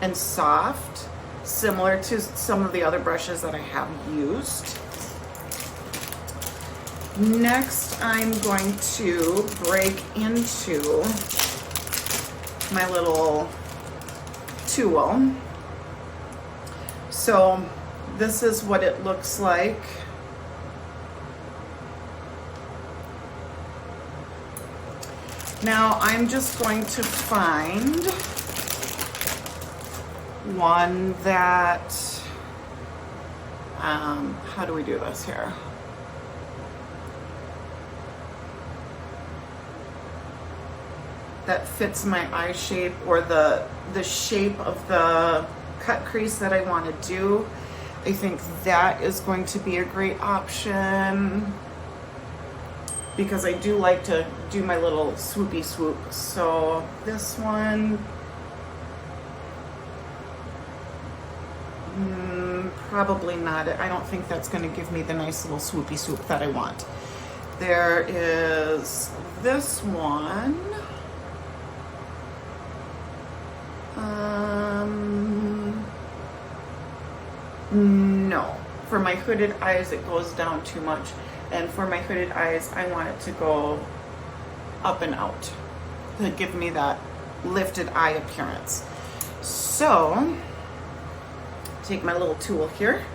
and soft, similar to some of the other brushes that I have used. Next, I'm going to break into my little tool. So this is what it looks like. Now I'm just going to find one that, how do we do this here? That fits my eye shape, or the shape of the cut crease that I want to do. I think that is going to be a great option because I do like to do my little swoopy swoop. So this one, probably not. I don't think that's going to give me the nice little swoopy swoop that I want. There is this one. No, for my hooded eyes it goes down too much, and for my hooded eyes I want it to go up and out to give me that lifted eye appearance. So take my little tool here,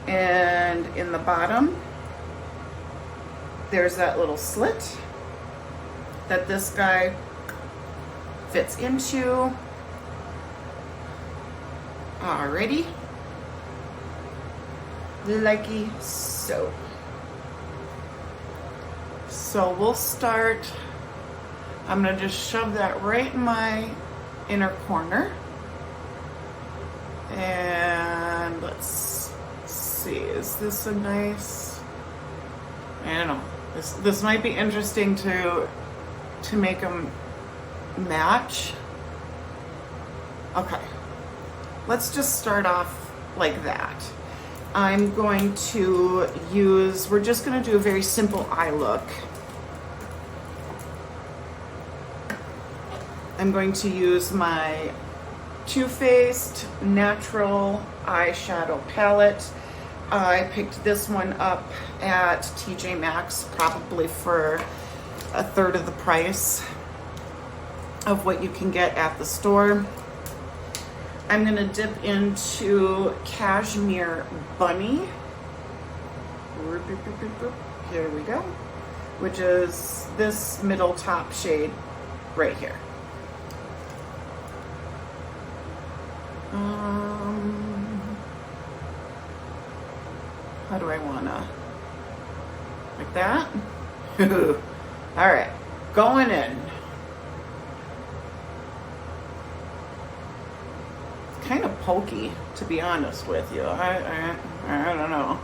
and in the bottom there's that little slit that this guy fits into. Alrighty, likey so. So we'll start, I'm gonna just shove that right in my inner corner. And let's see, is this a nice, I don't know, this might be interesting to make them match. Okay, let's just start off like that. I'm going to use, we're just going to do a very simple eye look. I'm going to use my Too Faced Natural Eyeshadow Palette. I picked this one up at TJ Maxx, probably for a third of the price of what you can get at the store. I'm gonna dip into Cashmere Bunny. Here we go. Which is this middle top shade right here. How do I wanna, like that? All right, going in. It's kind of pokey, to be honest with you. I don't know.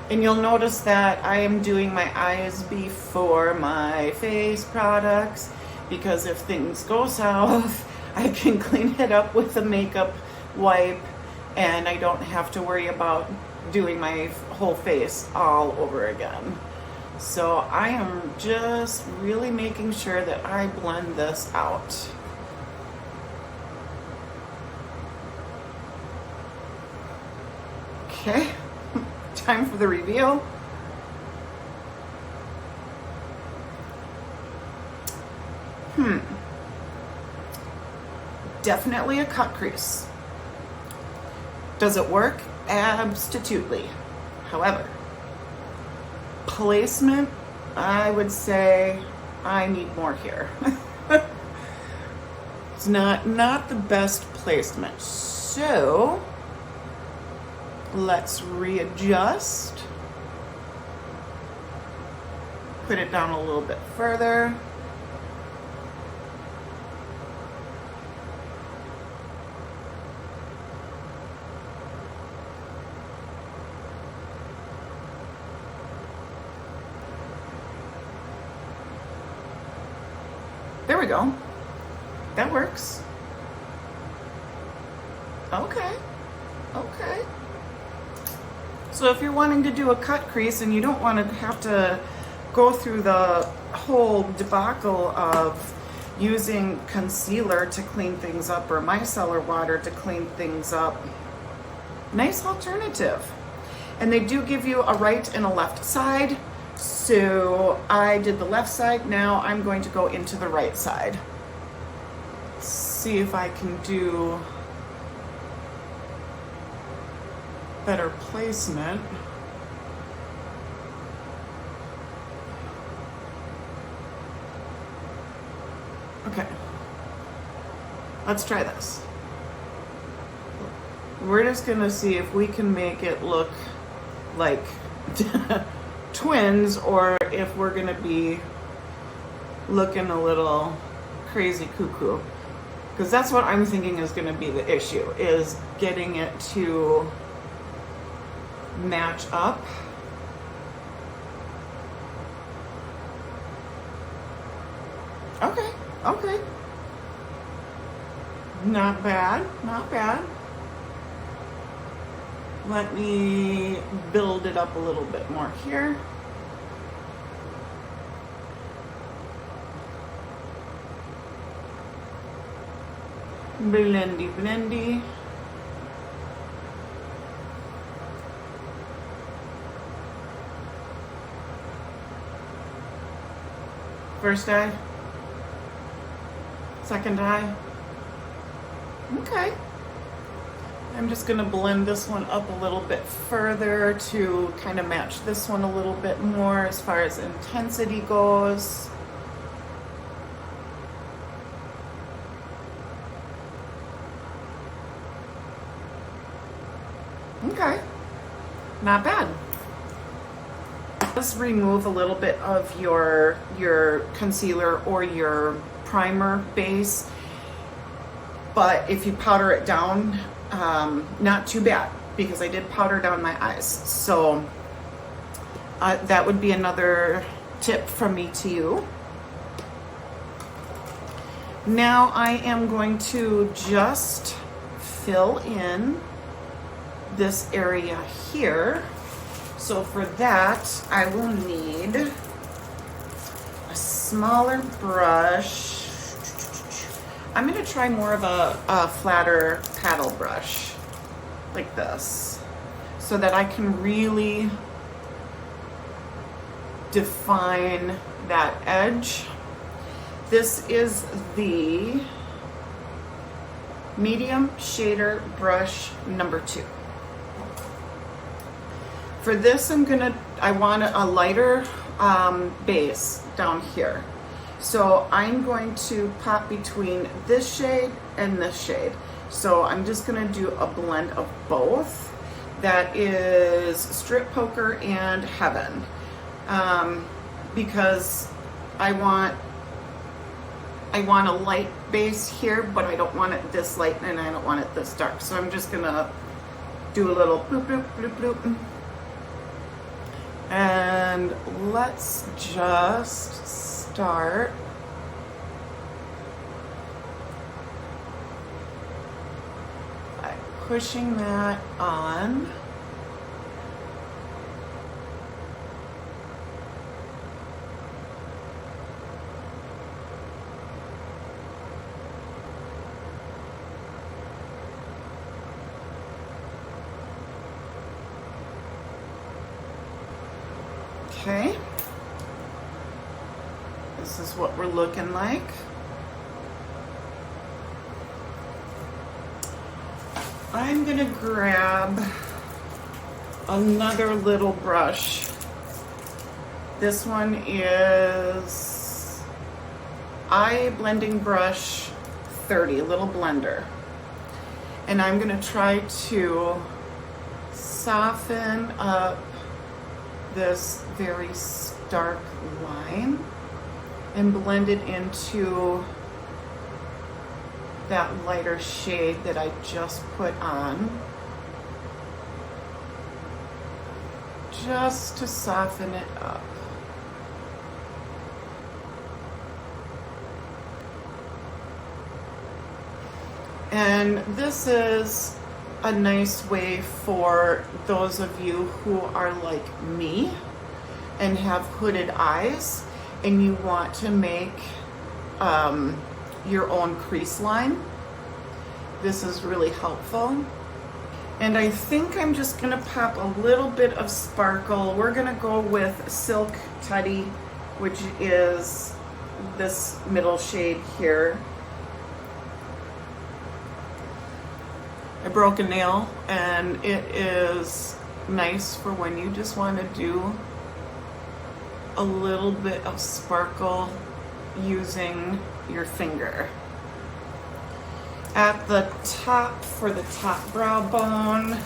And you'll notice that I am doing my eyes before my face products, because if things go south, I can clean it up with a makeup wipe and I don't have to worry about doing my whole face all over again. So I am just really making sure that I blend this out. Okay. Time for the reveal. Definitely a cut crease. Does it work? Absolutely. However, placement, I would say I need more here. It's not the best placement. So let's readjust. Put it down a little bit further. There we go. That works. Okay. Okay. So if you're wanting to do a cut crease and you don't want to have to go through the whole debacle of using concealer to clean things up or micellar water to clean things up, nice alternative. And they do give you a right and a left side. So I did the left side. Now I'm going to go into the right side. See if I can do better placement. Okay, let's try this. We're just gonna see if we can make it look like twins, or if we're gonna be looking a little crazy cuckoo, because that's what I'm thinking is gonna be the issue, is getting it to match up. Okay, okay. Not bad, not bad. Let me build it up a little bit more here. Blendy, blendy. First eye, second eye. Okay. I'm just gonna blend this one up a little bit further to kind of match this one a little bit more as far as intensity goes. Okay, not bad. Just remove a little bit of your concealer or your primer base, but if you powder it down, not too bad, because I did powder down my eyes. So that would be another tip from me to you. Now I am going to just fill in this area here So for that, I will need a smaller brush. I'm gonna try more of a flatter paddle brush, like this, so that I can really define that edge. This is the medium shader brush number 2. For this, I want a lighter base down here. So I'm going to pop between this shade and this shade. So I'm just gonna do a blend of both. That is Strip Poker and Heaven. Because I want a light base here, but I don't want it this light and I don't want it this dark. So I'm just gonna do a little bloop, bloop, bloop, bloop. And let's just start by pushing that on. Okay, this is what we're looking like. I'm gonna grab another little brush. This one is Eye Blending Brush 30, a little blender. And I'm gonna try to soften up this very stark line and blend it into that lighter shade that I just put on, just to soften it up. And this is a nice way for those of you who are like me and have hooded eyes and you want to make your own crease line. This is really helpful. And I think I'm just gonna pop a little bit of sparkle. We're gonna go with Silk Teddy, which is this middle shade here. I broke a nail and it is nice for when you just want to do a little bit of sparkle using your finger. At the top, for the top brow bone,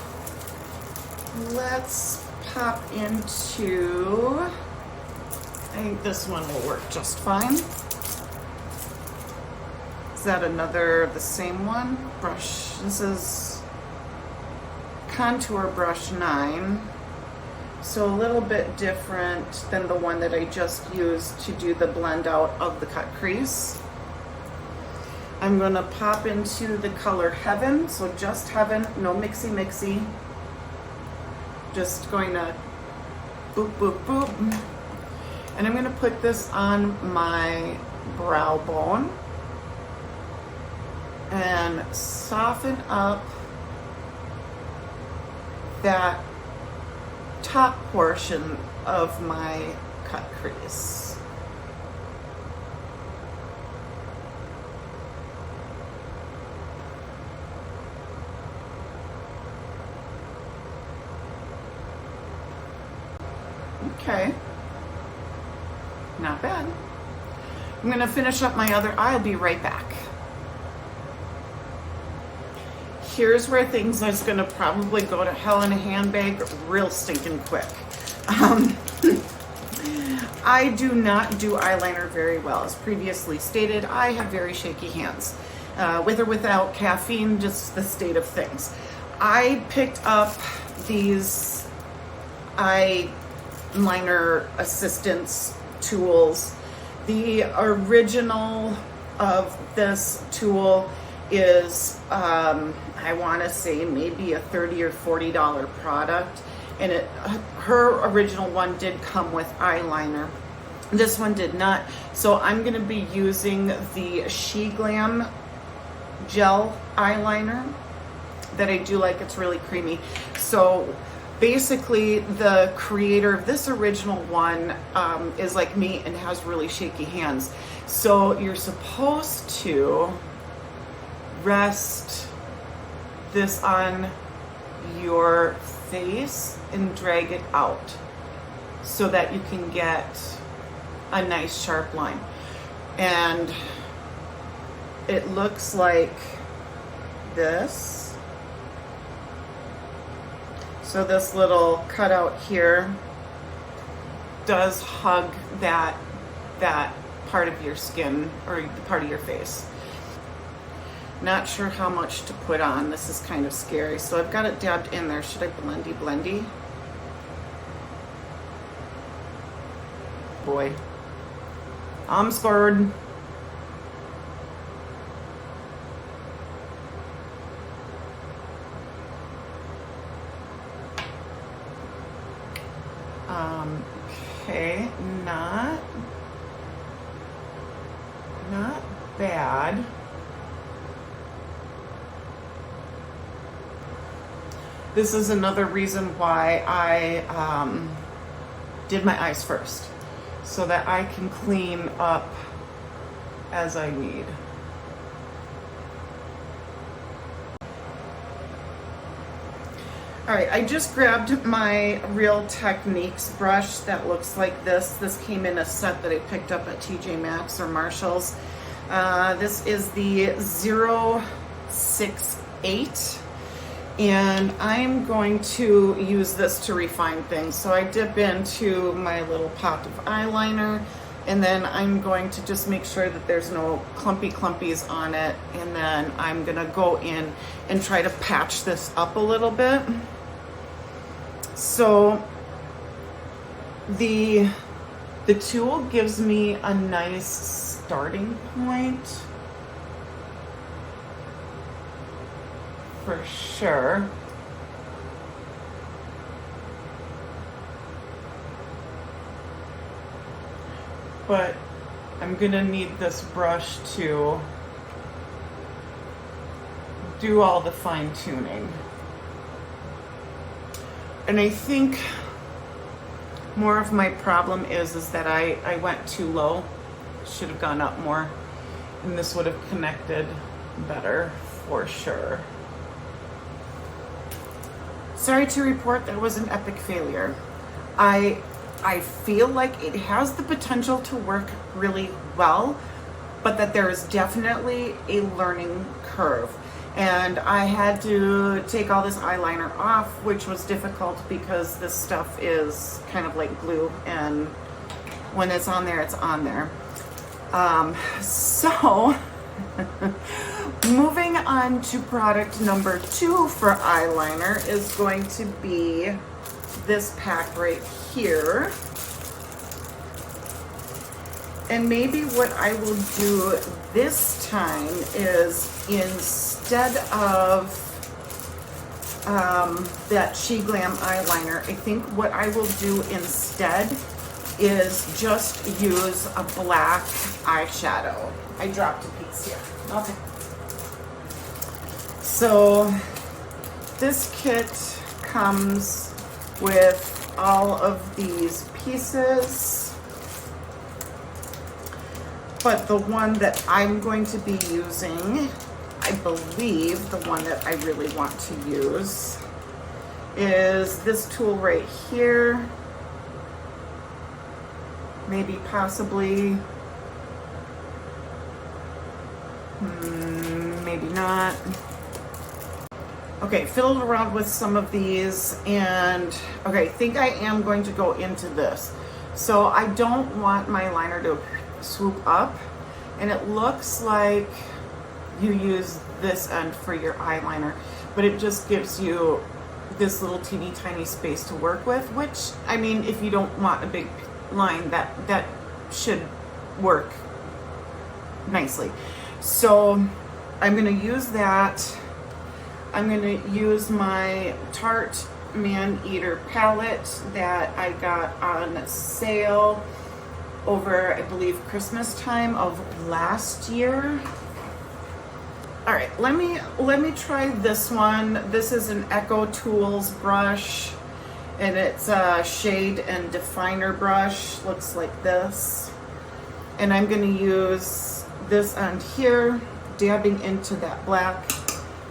let's pop into, I think this one will work just fine. Is that the same one? Brush, this is Contour Brush 9. So a little bit different than the one that I just used to do the blend out of the cut crease. I'm gonna pop into the color Heaven, so just Heaven, no mixy. Just going to boop, boop, boop. And I'm gonna put this on my brow bone and soften up that top portion of my cut crease. Okay, not bad. I'm gonna finish up my other eye. I'll be right back. Here's where things are gonna probably go to hell in a handbag real stinking quick. I do not do eyeliner very well. As previously stated, I have very shaky hands. With or without caffeine, just the state of things. I picked up these eyeliner assistance tools. The original of this tool is, I want to say maybe a $30 or $40 product. and her original one did come with eyeliner. This one did not. So I'm gonna be using the She Glam gel eyeliner that I do like. It's really creamy. So basically the creator of this original one is like me and has really shaky hands. So you're supposed to rest this on your face and drag it out so that you can get a nice sharp line. And it looks like this. So this little cutout here does hug that part of your skin or the part of your face. Not sure how much to put on. This is kind of scary. So I've got it dabbed in there. Should I blendy? Boy, I'm scared. Okay, not bad. This is another reason why I did my eyes first, so that I can clean up as I need. All right, I just grabbed my Real Techniques brush that looks like this. This came in a set that I picked up at TJ Maxx or Marshall's. This is the 068. And I'm going to use this to refine things. So I dip into my little pot of eyeliner, and then I'm going to just make sure that there's no clumpies on it. And then I'm gonna go in and try to patch this up a little bit. So the tool gives me a nice starting point. For sure. But I'm gonna need this brush to do all the fine tuning. And I think more of my problem is that I went too low. Should have gone up more, and this would have connected better for sure. Sorry to report that was an epic failure. I feel like it has the potential to work really well, but that there is definitely a learning curve. And I had to take all this eyeliner off, which was difficult because this stuff is kind of like glue, and when it's on there, it's on there. So moving on to product number 2 for eyeliner is going to be this pack right here. And maybe what I will do this time is, instead of that She Glam eyeliner, I think what I will do instead is just use a black eyeshadow. I dropped a piece here. Okay. So this kit comes with all of these pieces, but the one that I'm going to be using, I believe the one that I really want to use, is this tool right here. Maybe possibly, maybe not. Okay, fiddled around with some of these, and okay, I think I am going to go into this. So I don't want my liner to swoop up, and it looks like you use this end for your eyeliner, but it just gives you this little teeny tiny space to work with, which, I mean, if you don't want a big line, that should work nicely. So I'm gonna use that. I'm gonna use my Tarte Man-Eater palette that I got on sale over, I believe, Christmas time of last year. All right, let me try this one. This is an Echo Tools brush, and it's a shade and definer brush. Looks like this. And I'm going to use this on here, dabbing into that black,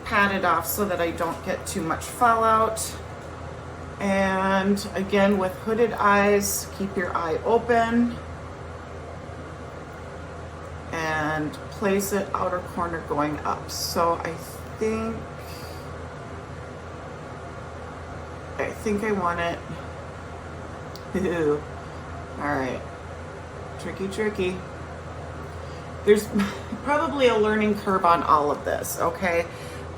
pat it off so that I don't get too much fallout. And again, with hooded eyes, keep your eye open. And place it outer corner going up. So I think I want it. Ew. All right, tricky. There's probably a learning curve on all of this, okay?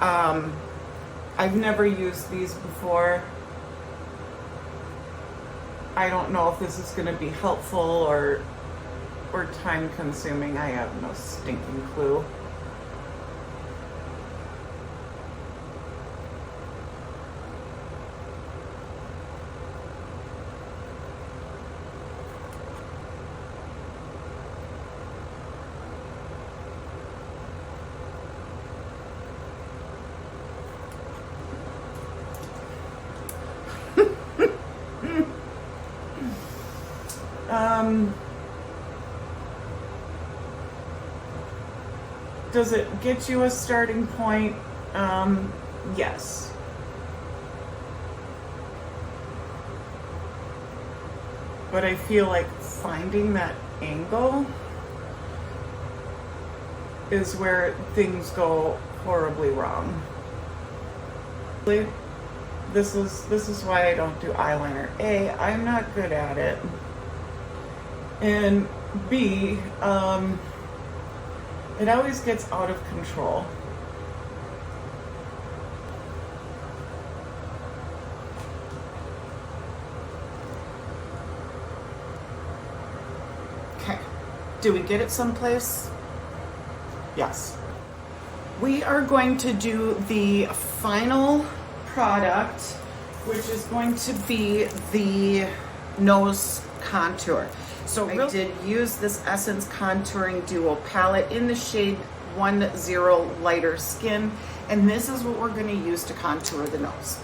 I've never used these before. I don't know if this is gonna be helpful or time consuming. I have no stinking clue. Does it get you a starting point? Yes. But I feel like finding that angle is where things go horribly wrong. This is why I don't do eyeliner. A, I'm not good at it. And B, it always gets out of control. Okay, do we get it someplace? Yes. We are going to do the final product, which is going to be the nose contour. So I did use this Essence Contouring Duo palette in the shade 10 Lighter Skin, and this is what we're going to use to contour the nose.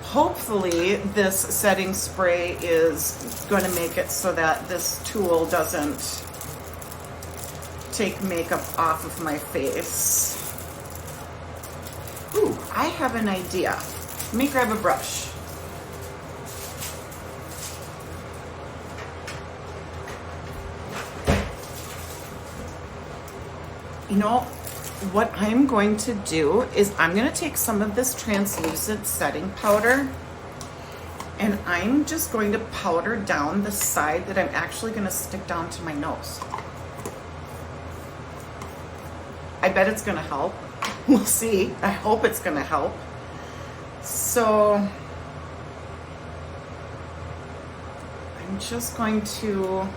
Hopefully this setting spray is going to make it so that this tool doesn't take makeup off of my face. Ooh, I have an idea. Let me grab a brush. You know, what I'm going to do is I'm going to take some of this translucent setting powder, and I'm just going to powder down the side that I'm actually going to stick down to my nose. I bet it's going to help. We'll see. I hope it's going to help. So I'm just going to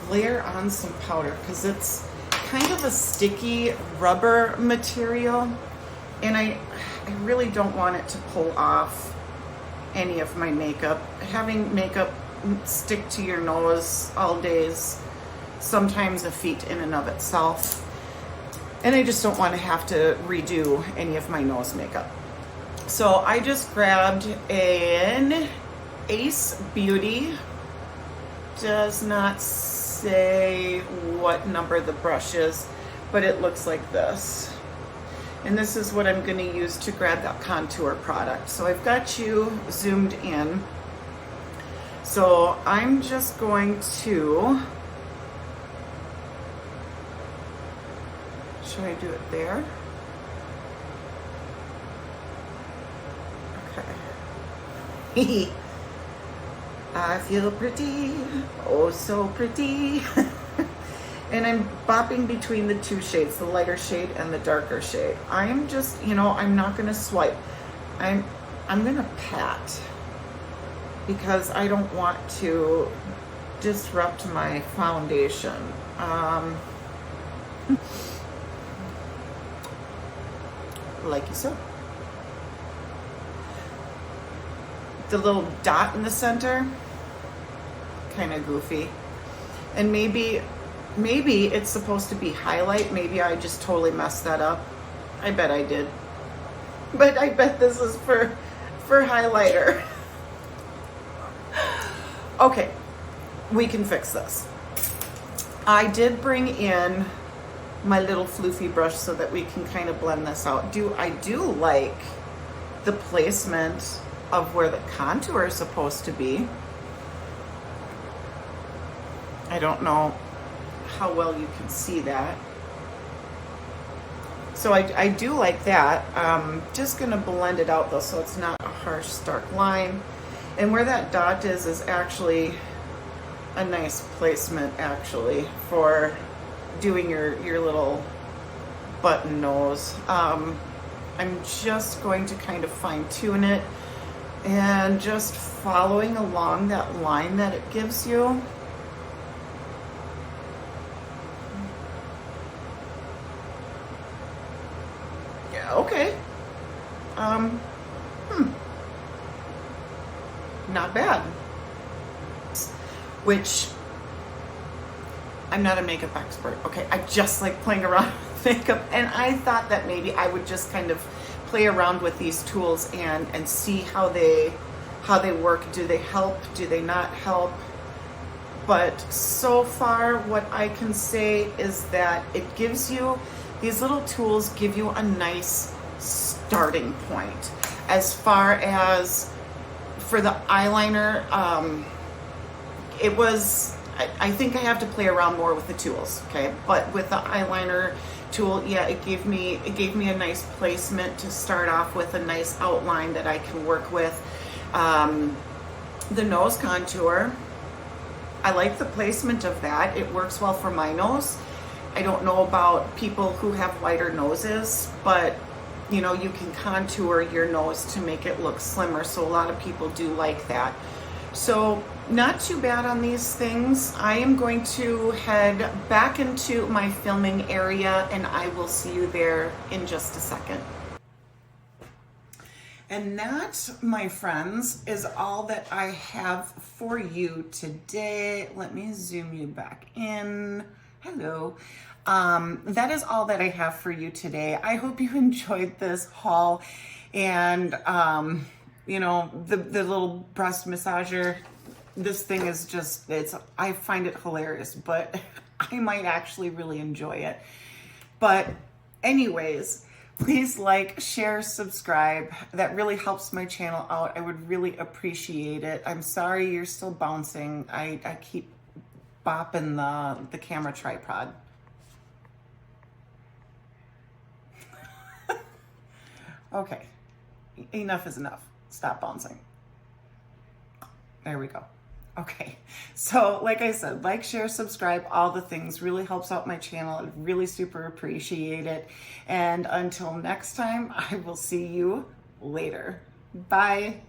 layer on some powder because it's kind of a sticky rubber material, and I really don't want it to pull off any of my makeup. Having makeup stick to your nose all day is sometimes a feat in and of itself, and I just don't want to have to redo any of my nose makeup. So I just grabbed an Ace Beauty, does not say what number the brush is, but it looks like this. And this is what I'm going to use to grab that contour product. So I've got you zoomed in. So I'm just going to, should I do it there? Okay. I feel pretty, oh so pretty. And I'm bopping between the two shades, the lighter shade and the darker shade. I'm just, you know, I'm not gonna swipe. I'm gonna pat because I don't want to disrupt my foundation. Like so. the little dot in the center, kind of goofy. And maybe it's supposed to be highlight. Maybe I just totally messed that up. I bet I did. But I bet this is for highlighter. Okay, we can fix this. I did bring in my little floofy brush so that we can kind of blend this out. I do like the placement of where the contour is supposed to be. I don't know how well you can see that. So I do like that. Just gonna blend it out though, so it's not a harsh, stark line. And where that dot is actually a nice placement actually for doing your little button nose. I'm just going to kind of fine tune it and just following along that line that it gives you. Yeah, okay. Not bad. Which, I'm not a makeup expert, okay? I just like playing around with makeup, and I thought that maybe I would just kind of play around with these tools and see how they work. Do they help? Do they not help? But so far, what I can say is that it gives you, these little tools give you a nice starting point. As far as for the eyeliner, it was, I think I have to play around more with the tools, okay? But with the eyeliner tool, yeah, it gave me a nice placement to start off with, a nice outline that I can work with. The nose contour, I like the placement of that. It works well for my nose. I don't know about people who have wider noses, but you know, you can contour your nose to make it look slimmer, so a lot of people do like that. So not too bad on these things. I am going to head back into my filming area and I will see you there in just a second. And that, my friends, is all that I have for you today. Let me zoom you back in. Hello. That is all that I have for you today. I hope you enjoyed this haul, and you know, the little breast massager, this thing is just, I find it hilarious, but I might actually really enjoy it. But anyways, please like, share, subscribe. That really helps my channel out. I would really appreciate it. I'm sorry you're still bouncing. I keep bopping the camera tripod. Okay, enough is enough. Stop bouncing. There we go. Okay, so like I said, like, share, subscribe, all the things really helps out my channel. I really super appreciate it. And until next time, I will see you later. Bye.